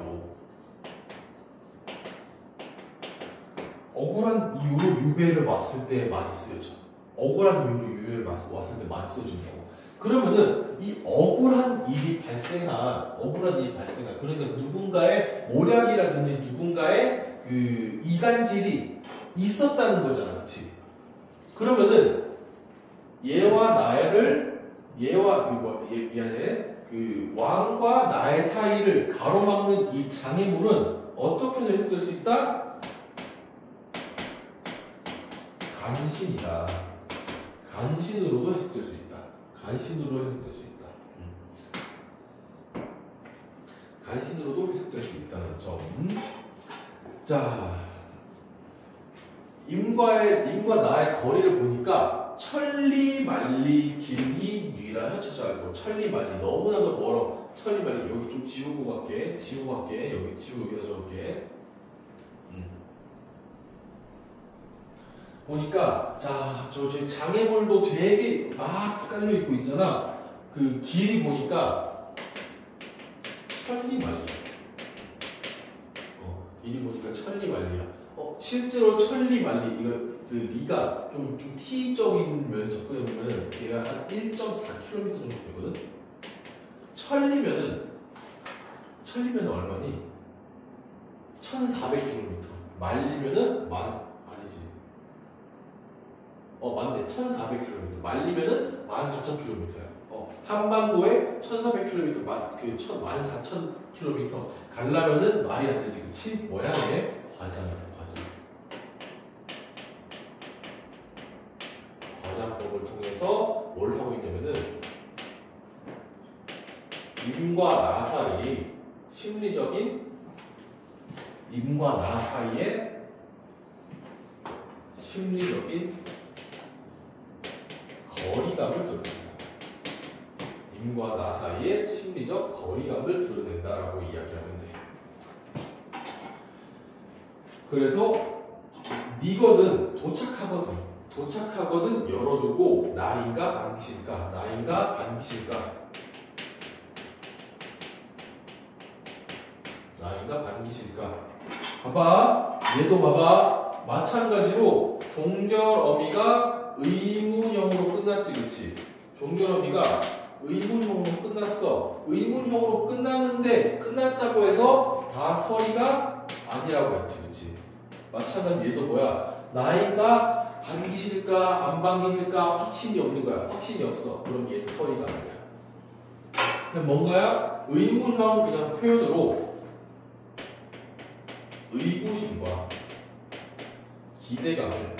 이유로 유배를 왔을 때 많이 쓰여져. 억울한 이유로 유배를 왔을 때 많이 써진다고. 그러면은 이 억울한 일이 발생한 그러니까 누군가의 모략이라든지 누군가의 이간질이 있었다는 거잖아, 그렇지? 그러면은 왕과 나의 사이를 가로막는 이 장애물은 어떻게 해석될 수 있다? 간신이다. 간신으로도 해석될 수 있다. 간신으로 해석될 수 있다. 간신으로도 해석될 수 있다는 점. 자, 임과 나의 거리를 보니까 천리, 만리, 길이, 뉘라 찾아가고 천리, 만리 너무나도 멀어. 천리, 만리 여기 좀 지우고 갈게. 여기 지우고 여기다 적을게. 보니까 자, 저 장애물도 되게 막 깔려 있고 있잖아. 그 길이 보니까 천리만리야. 길이 보니까 천리만리야. 실제로 천리만리 이거 그 리가 좀 T적인 면에서 접근해 보면은 얘가 한 1.4km 정도 되거든. 천리면은 얼마니? 1,400km. 말리면은 맞네. 1,400km. 말리면은 14,000km야. 한반도에 1,400km, 그 14,000km 가려면은 말이 안 되지, 그치? 뭐야, 이게? 과장이야, 과장. 과장법을 통해서 뭘 하고 있냐면은, 임과 나 사이, 임과 나 사이에 심리적인 거리감을 드러낸다. 임과 나 사이의 심리적 거리감을 드러낸다라고 이야기하면 돼. 그래서 니거든 도착하거든 열어두고 나인가 반기실까 봐봐. 얘도 봐봐. 마찬가지로 종결어미가 의문형으로 끝났지, 그치? 종결어미가 의문형으로 끝났어. 의문형으로 끝났는데 끝났다고 해서 다 서리가 아니라고 했지, 그치? 마찬가지로 얘도 뭐야? 나인가 반기실까 안 반기실까 확신이 없는 거야. 확신이 없어. 그럼 얘는 서리가 아니야. 그냥 뭔가야? 의문형 그냥 표현으로 의구심과 기대감을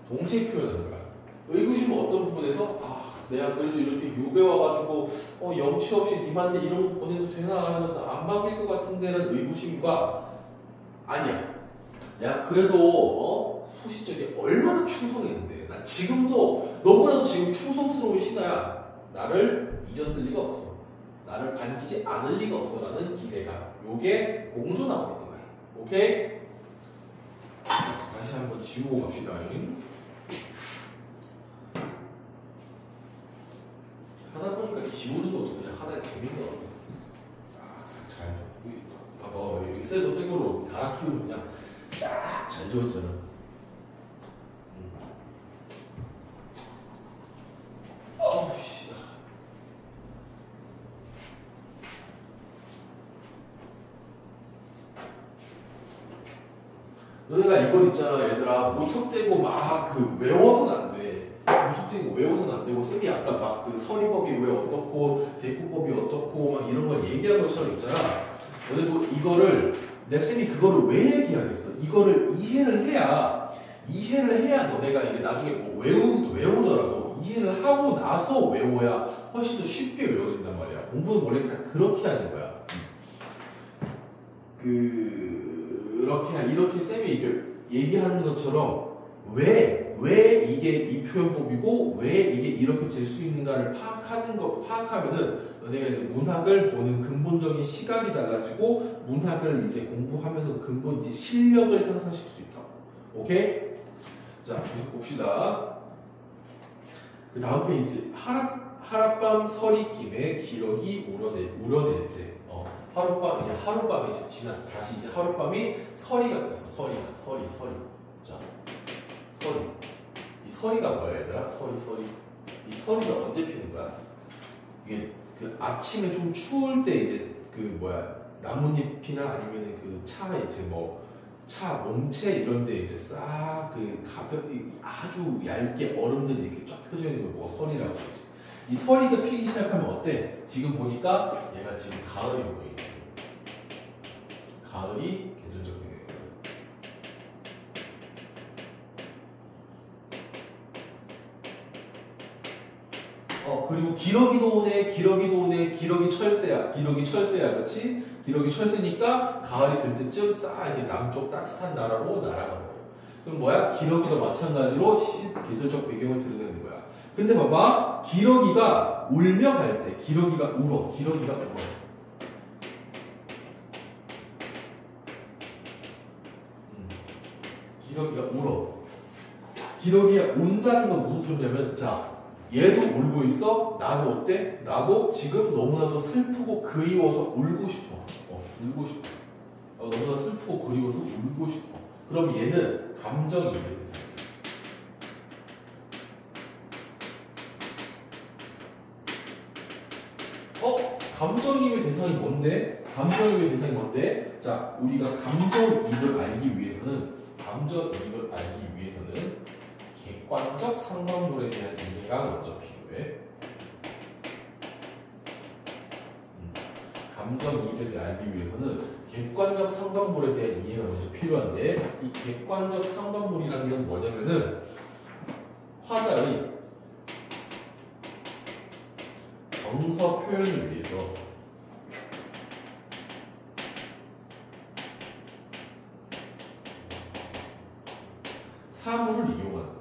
동시에 표현하는 거야. 의구심은 어떤 부분에서 내가 그래도 이렇게 유배 와가지고 염치 없이 님한테 이런 거 보내도 되나? 안 바뀔 것 같은데 라는 의구심과 아니야. 내가 그래도 소시적에 얼마나 충성했는데 난 지금도 너무나도 지금 충성스러운 신하야. 나를 잊었을 리가 없어. 나를 반기지 않을 리가 없어 라는 기대감. 요게 공존하고 있는 거야. 오케이? 다시 한번 지우고 갑시다. 하다 보니까 지우는 것도 그냥 하나의 재미인 것 같아. 싹싹 잘. 봐봐. 여기 새 거로 갈아 키우면 그냥 싹 잘 지웠잖아. 아우, 씨. 너네가 이걸 있잖아, 얘들아. 무턱대고 막 외워서는 안 돼. 무턱대고 외워서는 안 되고, 쌤이 아까 막 그 서리법이 왜 어떻고, 대꾸법이 어떻고, 막 이런 걸 얘기한 것처럼 있잖아. 너네도 이거를, 내 쌤이 그거를 왜 얘기하겠어? 이거를 이해를 해야 너네가 이게 나중에 뭐 외우더라도 이해를 하고 나서 외워야 훨씬 더 쉽게 외워진단 말이야. 공부는 원래 다 그렇게 하는 거야. 이렇게 쌤이 이렇게 얘기하는 것처럼 왜 이게 이 표현법이고 왜 이게 이렇게 될 수 있는가를 파악하면은 너네가 이제 문학을 보는 근본적인 시각이 달라지고 문학을 이제 공부하면서 근본 이제 실력을 향상시킬 수 있다. 오케이? 자, 계속 봅시다. 그 다음 페이지. 하룻밤 서리김에 기러기 우려낼제. 하룻밤이 이제 지났어. 다시 이제 하룻밤이 서리가 됐어. 서리. 자, 서리. 이 서리가 뭐야, 얘들아? 서리. 이 서리가 언제 피는 거야? 이게 그 아침에 좀 추울 때 이제 나뭇잎이나 아니면 그 차 차 몸체 이런 데 이제 싹 가볍게 아주 얇게 얼음들이 이렇게 쫙 펴져 있는 걸 뭐가 서리라고 하지. 이 서리가 피기 시작하면 어때? 지금 보니까 얘가 지금 가을이 오고 있네. 가을이 계절적 변형이에요. 그리고 기러기도 오네, 기러기도 오네, 기러기 철새야, 기러기 철새야, 그렇지? 기러기 철새니까 가을이 될 때쯤 싹 이렇게 남쪽 따뜻한 나라로 날아간 거예요. 그럼 뭐야? 기러기도 마찬가지로 계절적 배경을 드러내는 거야. 근데 봐봐, 기러기가 울며 갈 때, 기러기가 울어, 기러기가 울어. 기러기가 울어. 기러기가 운다는 건 무슨 소리냐면, 자, 얘도 울고 있어. 나도 어때? 나도 지금 너무나도 슬프고 그리워서 울고 싶어. 울고 싶어. 너무나 슬프고 그리워서 울고 싶어. 그럼 얘는 감정이입의 대상. 감정이입의 대상이 뭔데? 감정이입의 대상이 뭔데? 자, 우리가 감정이입을 알기 위해서는 객관적 상관물에 대한 이해가 먼저 필요해. 감정이입에 대해 알기 위해서는 객관적 상관물에 대한 이해가 먼저 필요한데, 이 객관적 상관물이라는 건 뭐냐면은 화자의 정서 표현을 위해서 사물을 이용한다.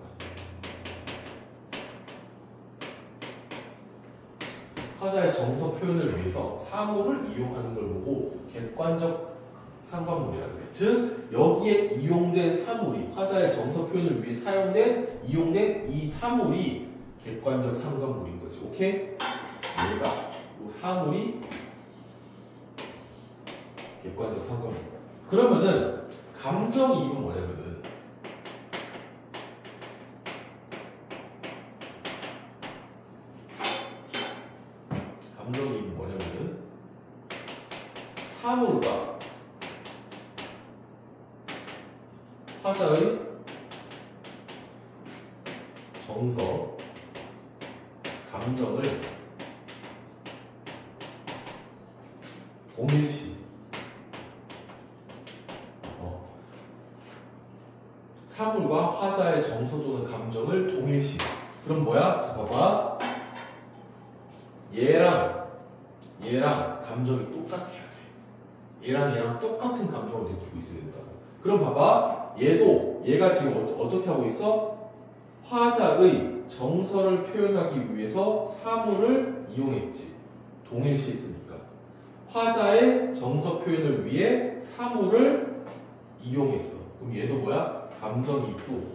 화자의 정서 표현을 위해서 사물을 이용하는 걸 보고 객관적 상관물이라고 해. 즉, 여기에 이용된 사물이 화자의 정서 표현을 위해 이용된 이 사물이 객관적 상관물인 거지. 오케이? 얘가 이 사물이 객관적 상관물이다. 그러면은 감정이입은 뭐냐면은 사물과 화자의 정서, 감정을 동일시 사물과 화자의 정서 또는 감정을 동일시. 그럼 뭐야? 자, 봐봐. 얘랑 감정이 똑같아야 돼. 얘랑 똑같은 감정을 느끼고 있어야 된다고. 그럼 봐봐. 얘가 지금 어떻게 하고 있어? 화자의 정서를 표현하기 위해서 사물을 이용했지. 동일시했으니까. 화자의 정서 표현을 위해 사물을 이용했어. 그럼 얘도 뭐야? 감정이입도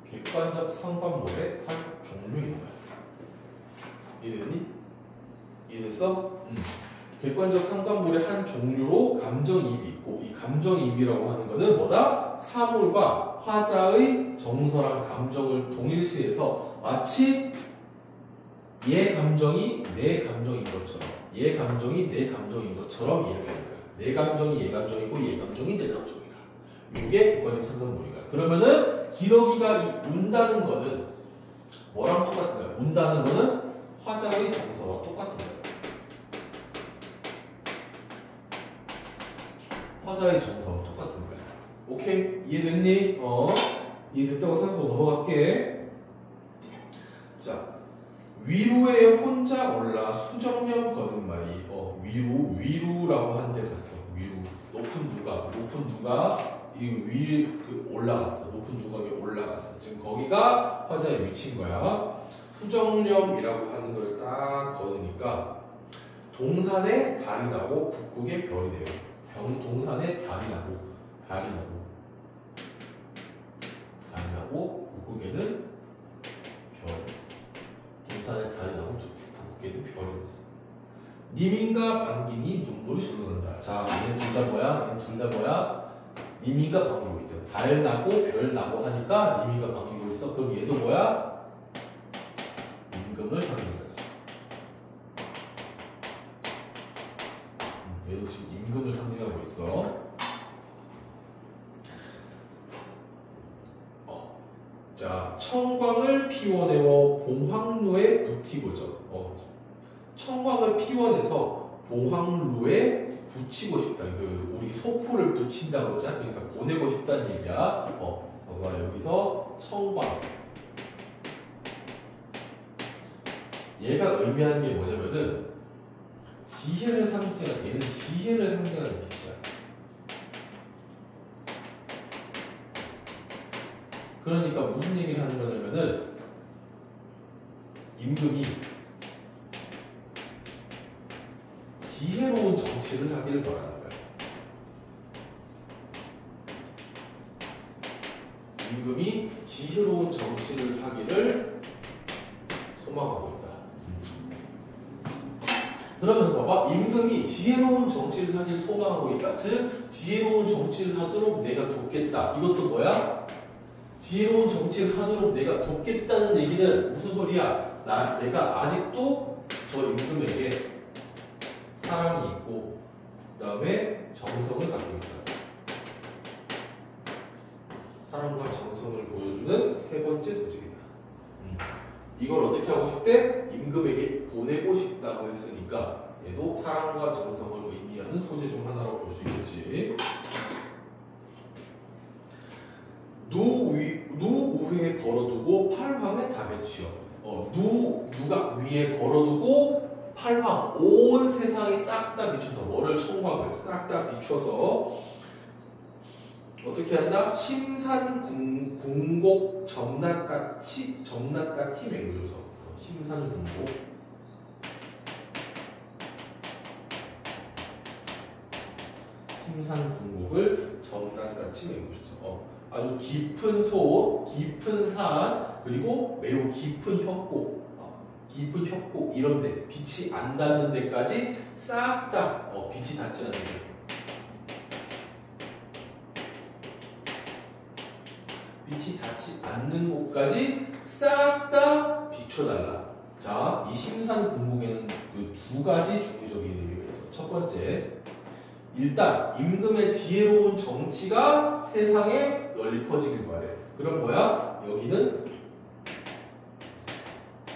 객관적 상관물의 한 종류인 거야. 이해됐니? 이해됐어? 객관적 상관물의 한 종류로 감정이입이 있고, 이 감정이입이라고 하는 거는 뭐다? 사물과 화자의 정서랑 감정을 동일시해서 마치 얘 감정이 내 감정인 것처럼, 얘 감정이 내 감정인 것처럼 이야기하는 거야. 내 감정이 얘 감정이고 얘 감정이 내 감정이다. 이게 객관적 상관물이야. 그러면은 기러기가 운다는 거는 뭐랑 똑같은 거야? 운다는 거는 화자의 정서와 똑같은 거야. 화자의 정서와 똑같은 거야. 오케이? 이해됐니? 이해됐다고 생각하고 넘어갈게. 자, 위루에 혼자 올라 수정령 거듭말이. 위루라고 한 데 갔어. 위루. 높은 누가 올라갔어. 높은 누각에 올라갔어. 지금 거기가 화자의 위치인 거야. 수정령이라고 하는 걸 딱 거두니까 동산에 달이 나고 북극에 별이 돼요. 동산에 달이 나고 북극에는 별. 동산에 달이 나고 북극에는 별이 있어. 님인가 반기니 눈물이 절로난다. 자, 얘는 둘 다 뭐야? 님이가 반기고 있다. 달 나고 별 나고 하니까 님이가 반기고 있어. 그럼 얘도 뭐야? 임금을 상징하는 거지. 얘도 지금 임금을 상징하고 있어. 자, 청광을 피워내어 봉황루에 붙이고죠. 청광을 피워내서 봉황루에 붙이고 싶다. 우리 소포를 붙인다 그러잖아. 그러니까 보내고 싶다는 얘기야. 봐봐, 여기서 청광. 얘가 의미하는 게 뭐냐면은 지혜를 상징하는, 얘는 지혜를 상징하는 빛이야. 그러니까 무슨 얘기를 하는 거냐면은 임금이 지혜로운 정치를 하기를 바라는 거야. 임금이 지혜로운 정치를 하기를 소망하고 있다. 그러면서 봐봐, 임금이 지혜로운 정치를 하기를 소망하고 있다. 즉 지혜로운 정치를 하도록 내가 돕겠다. 이것도 뭐야? 지혜로운 정치를 하도록 내가 돕겠다는 얘기는 무슨 소리야? 내가 아직도 저 임금에게 사랑이 있고 그 다음에 정성을 갖고 있다. 사랑과 정성을 보여주는 세 번째 조직이다. 이걸 어떻게 하고 싶대? 임금에게 보내고 싶다고 했으니까 얘도 사랑과 정성을 의미하는 소재 중 하나라고 볼 수 있겠지. 누 위에 걸어두고 팔황에 다 배치어. 누가 위에 걸어두고 팔황, 온 세상이 싹 다 비춰서, 뭐를 청황을 싹 다 비춰서 어떻게 한다? 심산궁곡 점낫같이 맹조서. 심산궁곡 심산궁곡을 점낫같이 맹조서. 아주 깊은 소, 깊은 산, 그리고 매우 깊은 협곡, 이런데 빛이 안 닿는 데까지 싹 다 빛이 닿지 않는 데. 빛이 닿지 않는 곳까지 싹 다 비춰달라. 자, 이 심산궁곡에는 그 두 가지 중의적인 의미가 있어. 첫 번째, 일단 임금의 지혜로운 정치가 세상에 널리 퍼지길 바래. 그럼 뭐야? 여기는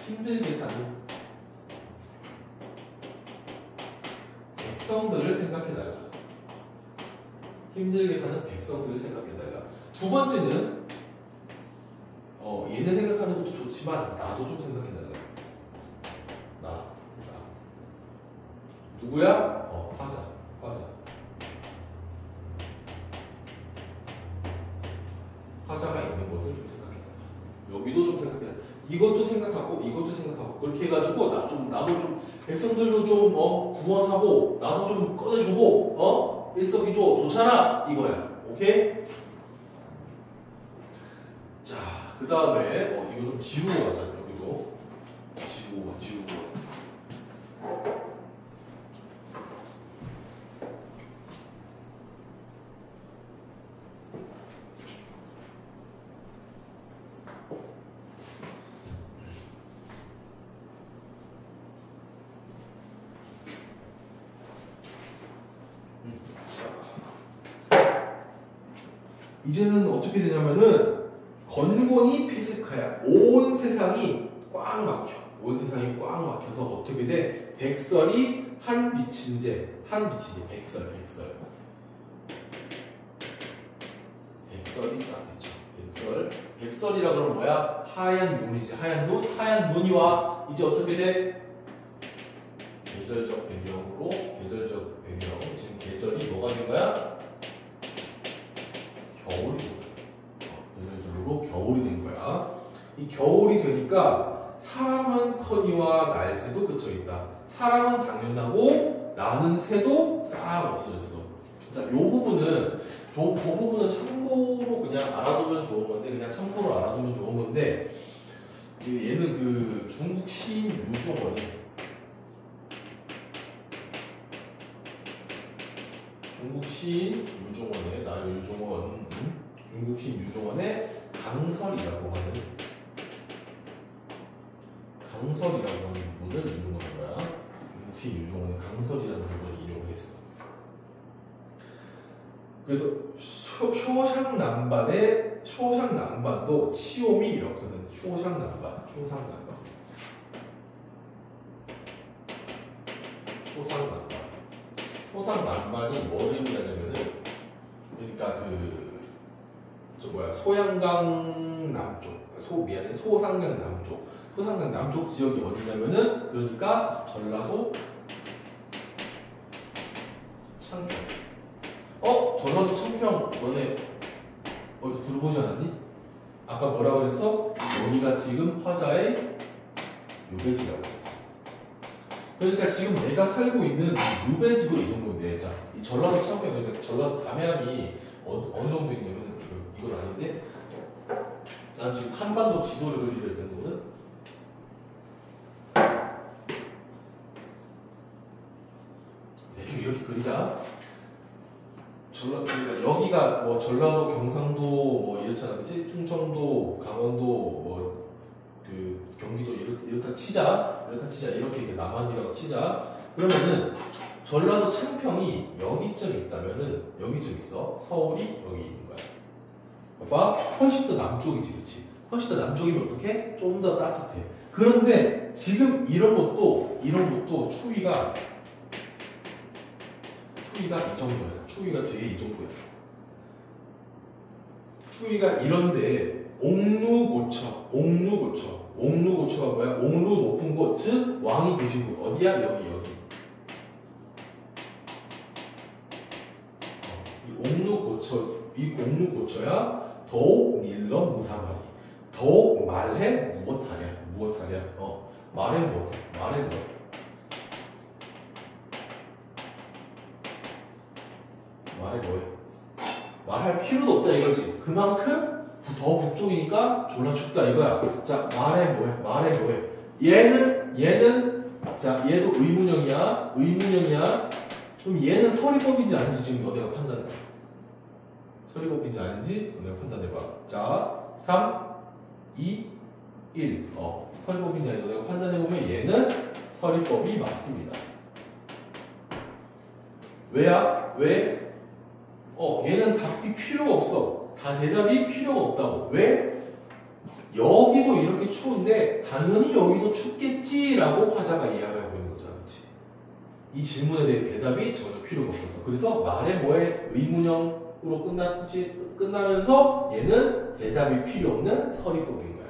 힘들게 사는 백성들을 생각해달라. 힘들게 사는 백성들을 생각해달라. 두 번째는 얘네 생각하는 것도 좋지만 나도 좀 생각해달라. 나. 누구야? 화자. 화자가 있는 것을 좀 생각해달라. 여기도 좀 생각해달라. 이것도 생각하고 이것도 생각하고 그렇게 해가지고 나도 좀 백성들도 좀 구원하고 나도 좀 꺼내주고 일석이조 좋잖아 이거야. 오케이? 자, 그 다음에 이거 좀 지우고 가자. 여기도 지우고. 이제는 어떻게 되냐면은 건곤이 폐색하야. 온 세상이 꽉 막혀. 온 세상이 꽉 막혀서 어떻게 돼? 백설이 한 빛인데, 백설. 백설이 싹 비쳐. 백설이라 그러면 뭐야? 하얀 눈이지. 하얀 눈이 와. 이제 어떻게 돼? 계절적 배경. 지금 계절이 뭐가 된 거야? 겨울이 된 거야. 이 겨울이 되니까 사람은커니와 날새도 그쳐있다. 사람은 당연하고 나는 새도 싹 없어졌어. 자, 요 부분은 참고로 그냥 알아두면 좋은 건데, 얘는 그 중국 시인 유종원이 중국 시인 유종원의 강설이라고 하는 부분을 이룬 거야. 중국 시인 유종원의 강설이라는 부분을 인용을 했어. 그래서 쇼샹난반도 치옴이 이렇거든. 쇼샹난반이 뭐를 의미하냐면은, 그러니까 좀 소양강 남쪽, 소상강 남쪽. 소상강 남쪽 지역이 어디냐면은 그러니까 전라도 창평. 전라도 창평 너네 어디서 들어보지 않았니? 아까 뭐라고 했어? 여기가 지금 화자의 유배지라고 했지. 그러니까 지금 내가 살고 있는 유배지도 이 정도인데, 자, 이 전라도 창평, 그러니까 전라도 담양이 어느 정도 있냐면 이건 아닌데, 난 지금 한반도 지도를 그리려 했던 거거든. 대충 이렇게 그리자. 그러니까 여기가 뭐 전라도, 경상도 뭐 이렇잖아, 그치? 충청도, 강원도, 뭐 그 경기도 이렇다 치자, 이렇게 남한이라고 치자. 그러면은 전라도 창평이 여기쯤 있다면은 여기쯤 있어. 서울이 여기 있는 거야. 봐봐, 훨씬 더 남쪽이지, 그치? 훨씬 더 남쪽이면 어떻게? 좀 더 따뜻해. 그런데 지금 이런 것도 추위가 이 정도야. 추위가 되게 이 정도야. 추위가 이런데 옥루고처가 뭐야? 옥루 높은 곳, 즉 왕이 계신 곳. 어디야? 여기. 이 옥루고처야. 더욱 닐러 무사말이. 더욱 말해 무엇하랴. 말해 무엇. 말해 뭐해? 말할 필요도 없다 이거지. 그만큼 더 북쪽이니까 졸라 춥다 이거야. 자, 말해 뭐해? 얘는 자, 얘도 의문형이야. 그럼 얘는 서리법인지 아닌지 지금 너네가 판단해. 서리법인지 아닌지 너네가 판단해봐. 자, 3, 2, 1. 서리법인지 아닌지 너네가 판단해보면 얘는 서리법이 맞습니다. 왜야? 왜? 얘는 답이 필요가 없어. 대답이 필요가 없다고. 왜? 여기도 이렇게 추운데 당연히 여기도 춥겠지라고 화자가 이야기하고 있는 거잖아. 그렇지? 이 질문에 대해 대답이 전혀 필요가 없었어. 그래서 말해 뭐해 의문형으로 끝나면서 얘는 대답이 필요 없는 서리법인 거야.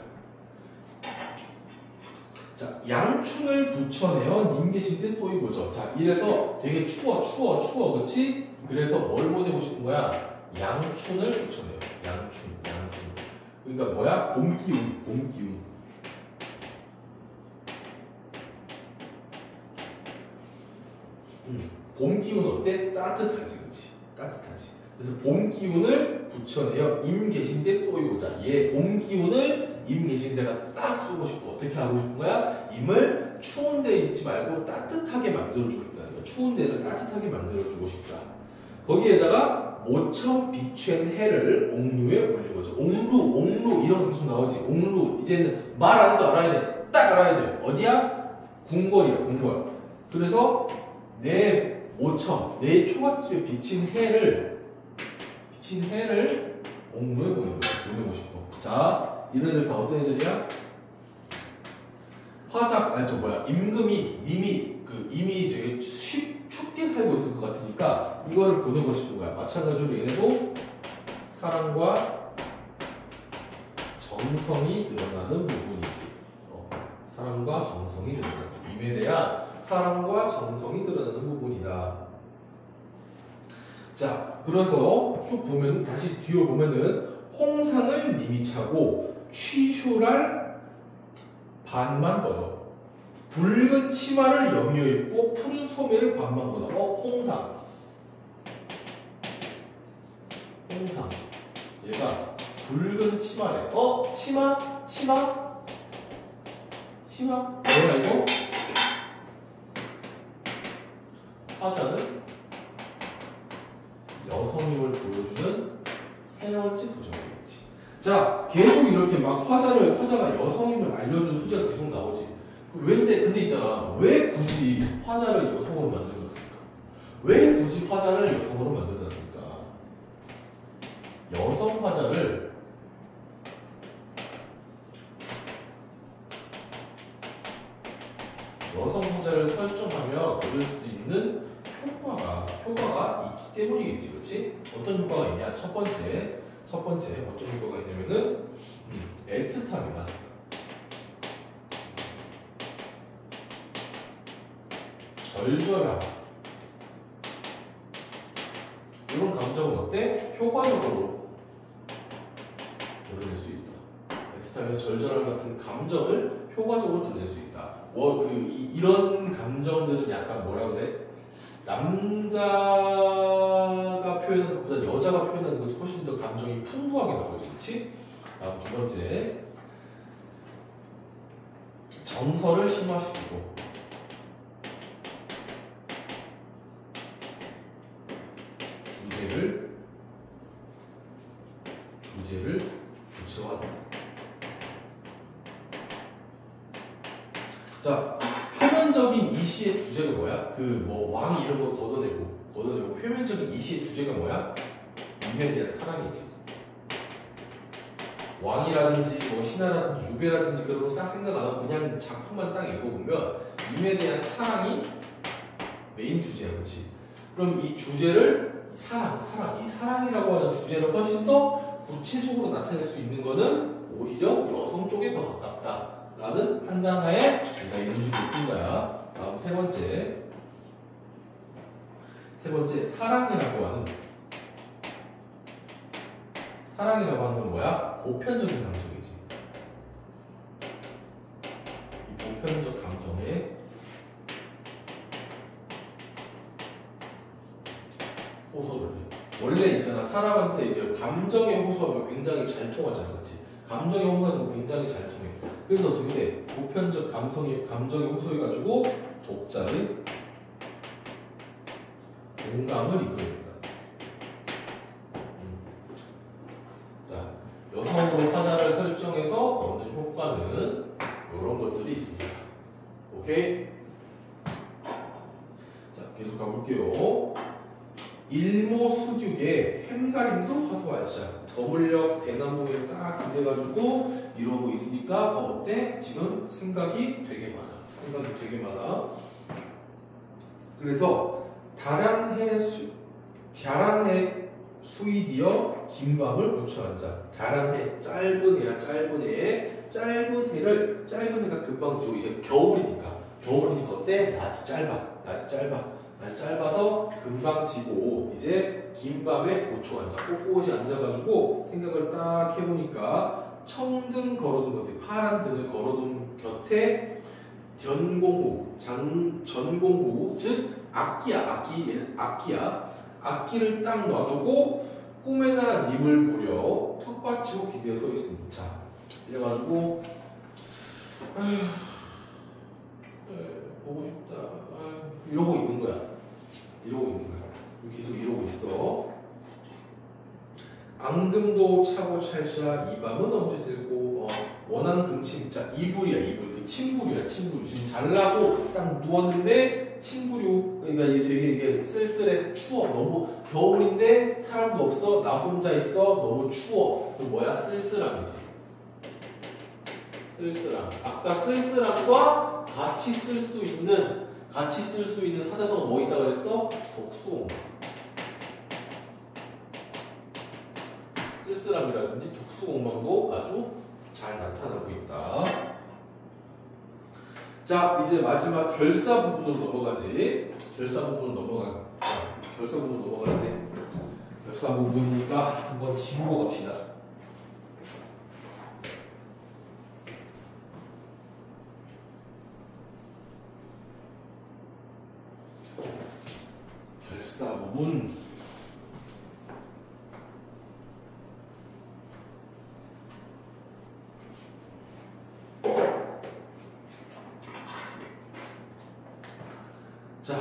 자, 양춘을 붙여내어 님 계신 때 쏘이고죠. 자, 이래서 되게 추워. 그렇지? 그래서 뭘 보내고 싶은 거야? 양춘을 붙여내요. 양춘. 그러니까 뭐야? 봄 기운. 봄 기운 어때? 따뜻하지, 그렇지? 따뜻하지. 그래서 봄 기운을 붙여내어 임 계신 데 쏘이고자. 얘 봄 기운을 임 계신 데가 딱 쏘고 싶어. 어떻게 하고 싶은 거야? 임을 추운 데 있지 말고 따뜻하게 만들어주고 싶다는 거야. 추운 데를 따뜻하게 만들어주고 싶다. 거기에다가 모처럼 비추엔 해를 옥루에 올리고죠. 옥루 이런 거 계속 나오지. 옥루 이제는 말 안 해도 알아야 돼. 딱 알아야 돼. 어디야? 궁궐이야. 그래서 내 초가집에 비친 해를 옥루에 보내고 싶어. 자, 이런 애들 다 어떤 애들이야? 임금이 이미 되게 춥게 살고 있을 것 같으니까 이거를 보내고 싶은 거야. 마찬가지로 얘네도 사랑과 정성이 드러나는 부분이지. 사랑과 정성이 드러나는 부분. 임에 대한 사랑과 정성이 드러나는 부분이다. 자, 그래서 쭉 보면 다시 뒤로 보면은 홍상을 님이 차고 취슈랄 반만 걷어. 붉은 치마를 여미어 입고 푸른 소매를 반만 걷어. 홍상. 얘가 붉은 치마래. 치마? 뭐야 이거? 화자는 여성임을 보여주는 세 번째 도전이겠지. 자, 계속 이렇게 막 화자가 여성임을 알려주는 소재가 계속 나오지. 근데 있잖아. 왜 굳이 화자를 여성으로 만들어놨을까? 왜 굳이 화자를 여성으로 만들어놨을까? 여성 화자를 설정하면 얻을 수 있는 효과가 있기 때문이겠지, 그렇지? 어떤 효과가 있냐? 첫 번째 첫 번째 어떤 효과가 있냐면은 애틋함이다. 절절함. 이런 감정은 어때? 효과적으로 드러낼 수 있다. 애틋함이나 절절함 같은 감정을 효과적으로 드러낼 수 있다. 이런 감정들은 약간 뭐라 그래? 남자가 표현하는 것보다 여자가 표현하는 것이 훨씬 더 감정이 풍부하게 나오지, 그렇지? 다음 두 번째, 정서를 심화시키고 주제를 구체화한다. 자, 표면적인 이 시의 주제가 뭐야? 왕 이런 거 걷어내고 표면적인 이 시의 주제가 뭐야? 임에 대한 사랑이지. 왕이라든지 신하라든지 유배라든지 그런 거 싹 생각 안 하고 그냥 작품만 딱 읽어보면 임에 대한 사랑이 메인 주제야, 그렇지? 그럼 이 주제를 이 사랑이라고 하는 주제를 훨씬 더 구체적으로 나타낼 수 있는 거는 오히려 여성 쪽에 더 가깝다라는 판단하에 내가 이런 식으로 쓴 거야. 다음 세 번째, 사랑이라고 하는 건 뭐야? 보편적인 감정이지. 이 보편적 감정에 호소를 해. 원래 있잖아, 사람한테 이제 감정에 호소하면 굉장히 잘 통하잖아, 그렇지? 감정에 호소하면 굉장히 잘 통해. 그래서 어떻게 돼? 보편적 감정에 호소해가지고 독자의 공감을 이끌어낸다. 자, 여성으로 화자를 설정해서 얻는 효과는 이런 것들이 있습니다. 오케이? 자, 계속 가볼게요. 일모수듀의 햄가림도 화두하자. 더물력 대나무에 딱 기대가지고 이러고 있으니까 어때? 지금 생각이 되게 많아. 그래서 다란해 수이디어 긴밤을 고쳐앉아. 다란해 짧은 해야 짧은 해가 금방 지고 이제 겨울이니까 어때? 낮이 짧아서 금방 지고 이제 긴 밤에 고쳐 앉아 꼿꼿이 앉아가지고 생각을 딱 해보니까 청등 걸어둔 곁에 파란 등을 걸어둔 곁에 전공후 즉 악기를 딱 놔두고 꿈에나 님을 보려 턱받치고 기대어 서 있습니다. 자, 이래가지고 보고 싶다. 이러고 있는 거야. 계속 이러고 있어. 앙금도 차고 찰샤 이 밤은 언제 쓸고 원한 금침. 자, 이불이야. 그 침구류야. 지금 잘라고 딱 누웠는데 침구류. 그러니까 이게 쓸쓸해. 추워. 너무 겨울인데 사람도 없어. 나 혼자 있어. 너무 추워. 그 뭐야? 쓸쓸함이지. 쓸쓸함. 아까 쓸쓸함과 같이 쓸 수 있는 사자성어 뭐 있다고 그랬어? 독수공방. 쓸쓸함이라든지 독수공방도 아주 잘 나타나고 있다. 자, 이제 마지막 결사 부분으로 넘어가지. 결사 부분으로 넘어갈 때 결사 부분이니까 한번 지우고 갑시다. 결사 부분. 자,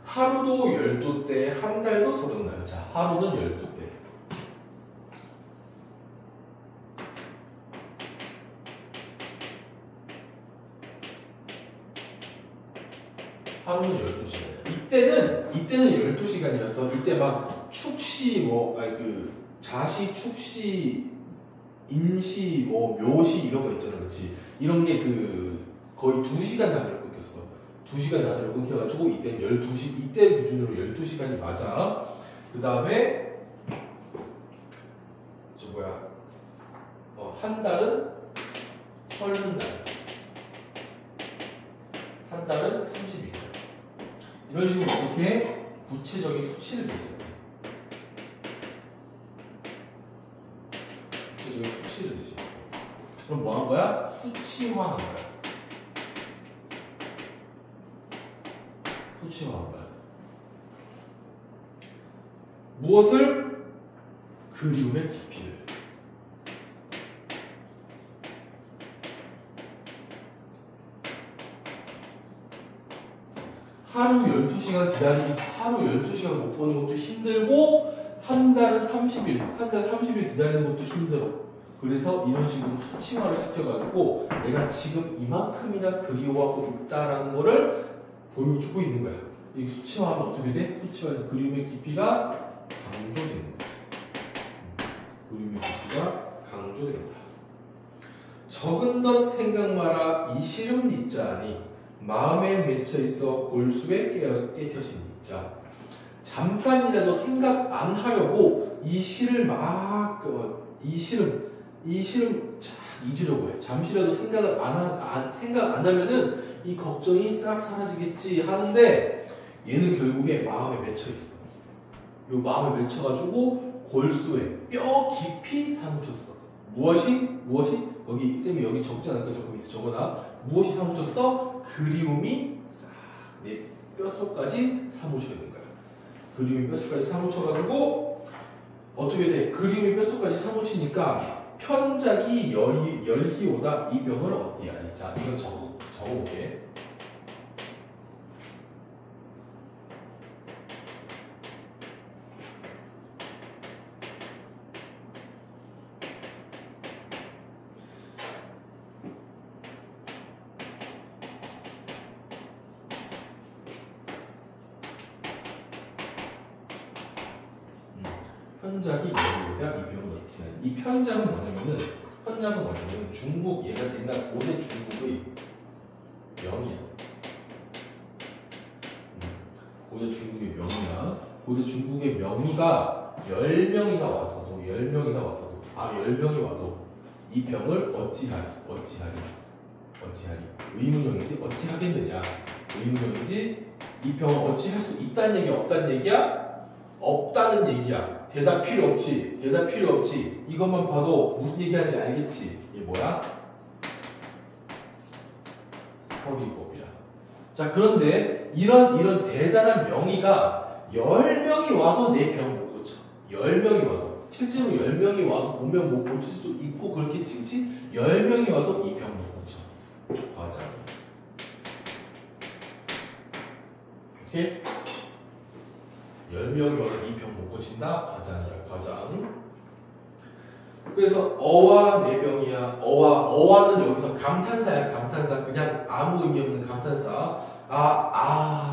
하루도 12대, 한 달도 30날. 자, 하루는 12대. 하루는 12시간. 이때는 12시간이었어. 이때 막 축시, 자시, 축시, 인시, 묘시 이런 거 있잖아. 그치? 이런 게 거의 2시간 단위로 끊겼어. 2시간 단위로 끊겨가지고 이때 기준으로 12시간이 맞아. 그 다음에 한 달은 설날, 한 달은 30일. 이런 식으로 어떻게 구체적인 수치를 내세요. 구체적인 수치를 내세요. 그럼 뭐 한 거야? 수치화한 거야. 수치화한 거야. 무엇을? 그리움의 깊이를. 하루 12시간 기다리기, 하루 12시간 못 보는 것도 힘들고, 한 달은 30일, 한 달 30일 기다리는 것도 힘들어. 그래서 이런 식으로 수치화를 시켜가지고 내가 지금 이만큼이나 그리워하고 있다라는 거를 보여주고 있는 거야. 이 수치화하면 어떻게 돼? 수치화에서 그리움의 깊이가 강조되는 거지. 그리움의 깊이가 강조된다. 적은 덧 생각 마라 이 시름 니자니 마음에 맺혀 있어 골수에 깨쳐진 니자. 잠깐이라도 생각 안 하려고 이 시를 막 이 시름 쫙 잊으려고 해. 잠시라도 생각 안 하면은 이 걱정이 싹 사라지겠지 하는데 얘는 결국에 마음에 맺혀 있어. 요 마음에 맺혀가지고 골수에 뼈 깊이 사무쳤어. 무엇이? 거기 쌤이 여기 적지 않을까? 저 밑에 적어놔. 무엇이 사무쳤어? 그리움이 싹 내 뼛속까지 사무쳐 있는 거야. 그리움이 뼛속까지 사무쳐가지고 어떻게 돼? 그리움이 뼛속까지 사무치니까 편작이 열희오다 이 병을 어디야? 자, 이건 적어볼게. 편작이 열희오다 이 병을 어디야? 이 편작은 뭐냐면은 중국, 얘가 옛날 고대 중국의 명이야. 고대 중국의 명이야. 고대 중국의 명의가 10명이나 와서도 10명이 와도 이 병을 어찌하리 의문형이지 어찌하겠느냐. 의문형이지 이 병을 어찌할 수 있다는 얘기야 없다는 얘기야? 없다는 얘기야. 대답 필요 없지. 이것만 봐도 무슨 얘기하는지 알겠지. 이게 뭐야? 서리법이야. 자, 그런데 이런 대단한 명의가 10명이 와도 내 병 못 고쳐. 10명이 와도. 실제로 10명이 와도 보면 못 고칠 수도 있고 그렇겠지. 그치? 10명이 와도 이 병 못 고쳐. 과장. 오케이? 10명이 와도 이 병 못 고친다? 과장이야, 과장. 그래서 어와 내병이야. 어와는 여기서 감탄사야, 감탄사. 그냥 아무 의미 없는 감탄사.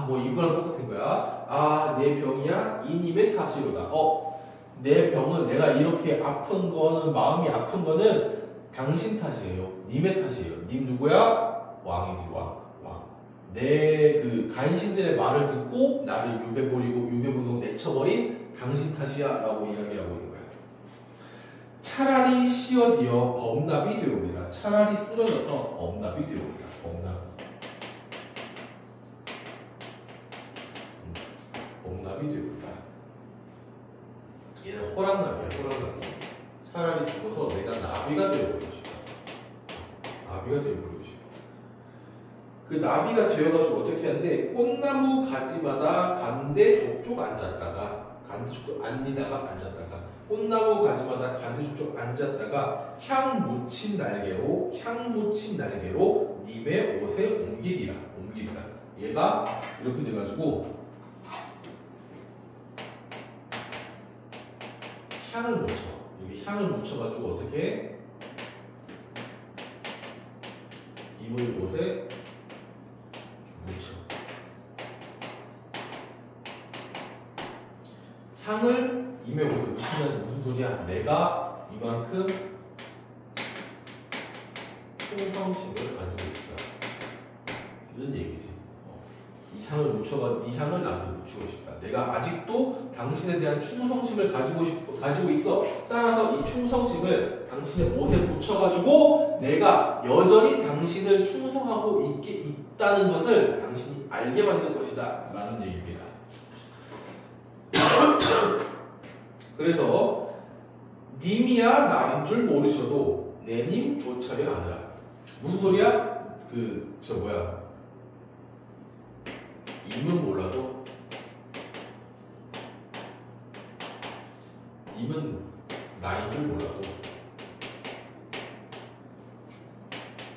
뭐 이거랑 똑같은 거야. 내 병이야. 이님의 탓이로다. 내 병은 내가 이렇게 아픈 거는, 마음이 아픈 거는 당신 탓이에요. 님의 탓이에요. 님 누구야? 왕이지, 왕. 내 그 간신들의 말을 듣고 나를 유배보내고 내쳐버린 당신 탓이야 라고 이야기하고 있는 거야. 차라리 씌어디어 범납이 되오리라. 차라리 쓰러져서 범납이 되오리라. 범납이 되오리라. 얘는 호랑나비야. 차라리 죽어서 내가 나비가 되어버리고 싶다. 그 나비가 되어가지고 어떻게 하는데 꽃나무 가지마다 간대족족 앉았다가 꽃나무 가지마다 간대족족 앉았다가 향 묻힌 날개로 님의 옷에 옮기리라. 얘가 이렇게 돼가지고 향을 묻혀. 여기 향을 묻혀가지고 어떻게 입을 옷에 묻혀. 향을 임의 옷에 묻히면 무슨 소리야? 내가 이만큼 충성심을 가지고 있다. 이런 얘기지. 이 향을 이 향을 나한테 묻히고 싶다. 내가 아직도 당신에 대한 충성심을 가지고 있어. 따라서 이 충성심을 당신의 옷에 묻혀가지고 내가 여전히 당신을 충성하고 있다는 것을 당신이 알게 만들 것이다. 라는 얘기입니다. 그래서 님이야 날인 줄 모르셔도 내님 조차려 하느라. 무슨 소리야? 임은 몰라도 임은 나인 줄 몰라도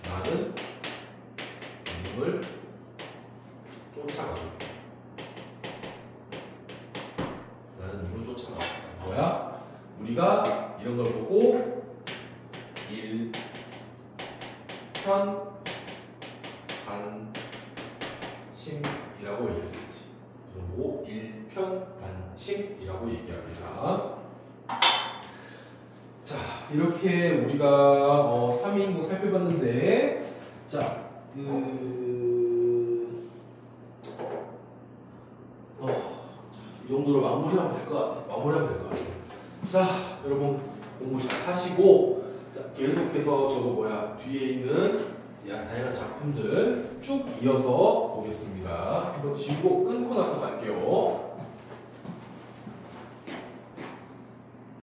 나는 님을 쫓아가고 뭐야? 우리가 이런 걸 보고 일편단심이라고 얘기하겠지. 그리고 일편단심이라고 얘기합니다. 자, 이렇게 우리가 3인국 살펴봤는데, 자, 이 정도로 마무리하면 될 것 같아. 자, 여러분 공부 잘 하시고, 자, 계속해서 뒤에 있는 다양한 작품들 쭉 이어서 보겠습니다. 한번 지우고 끊고 나서 갈게요.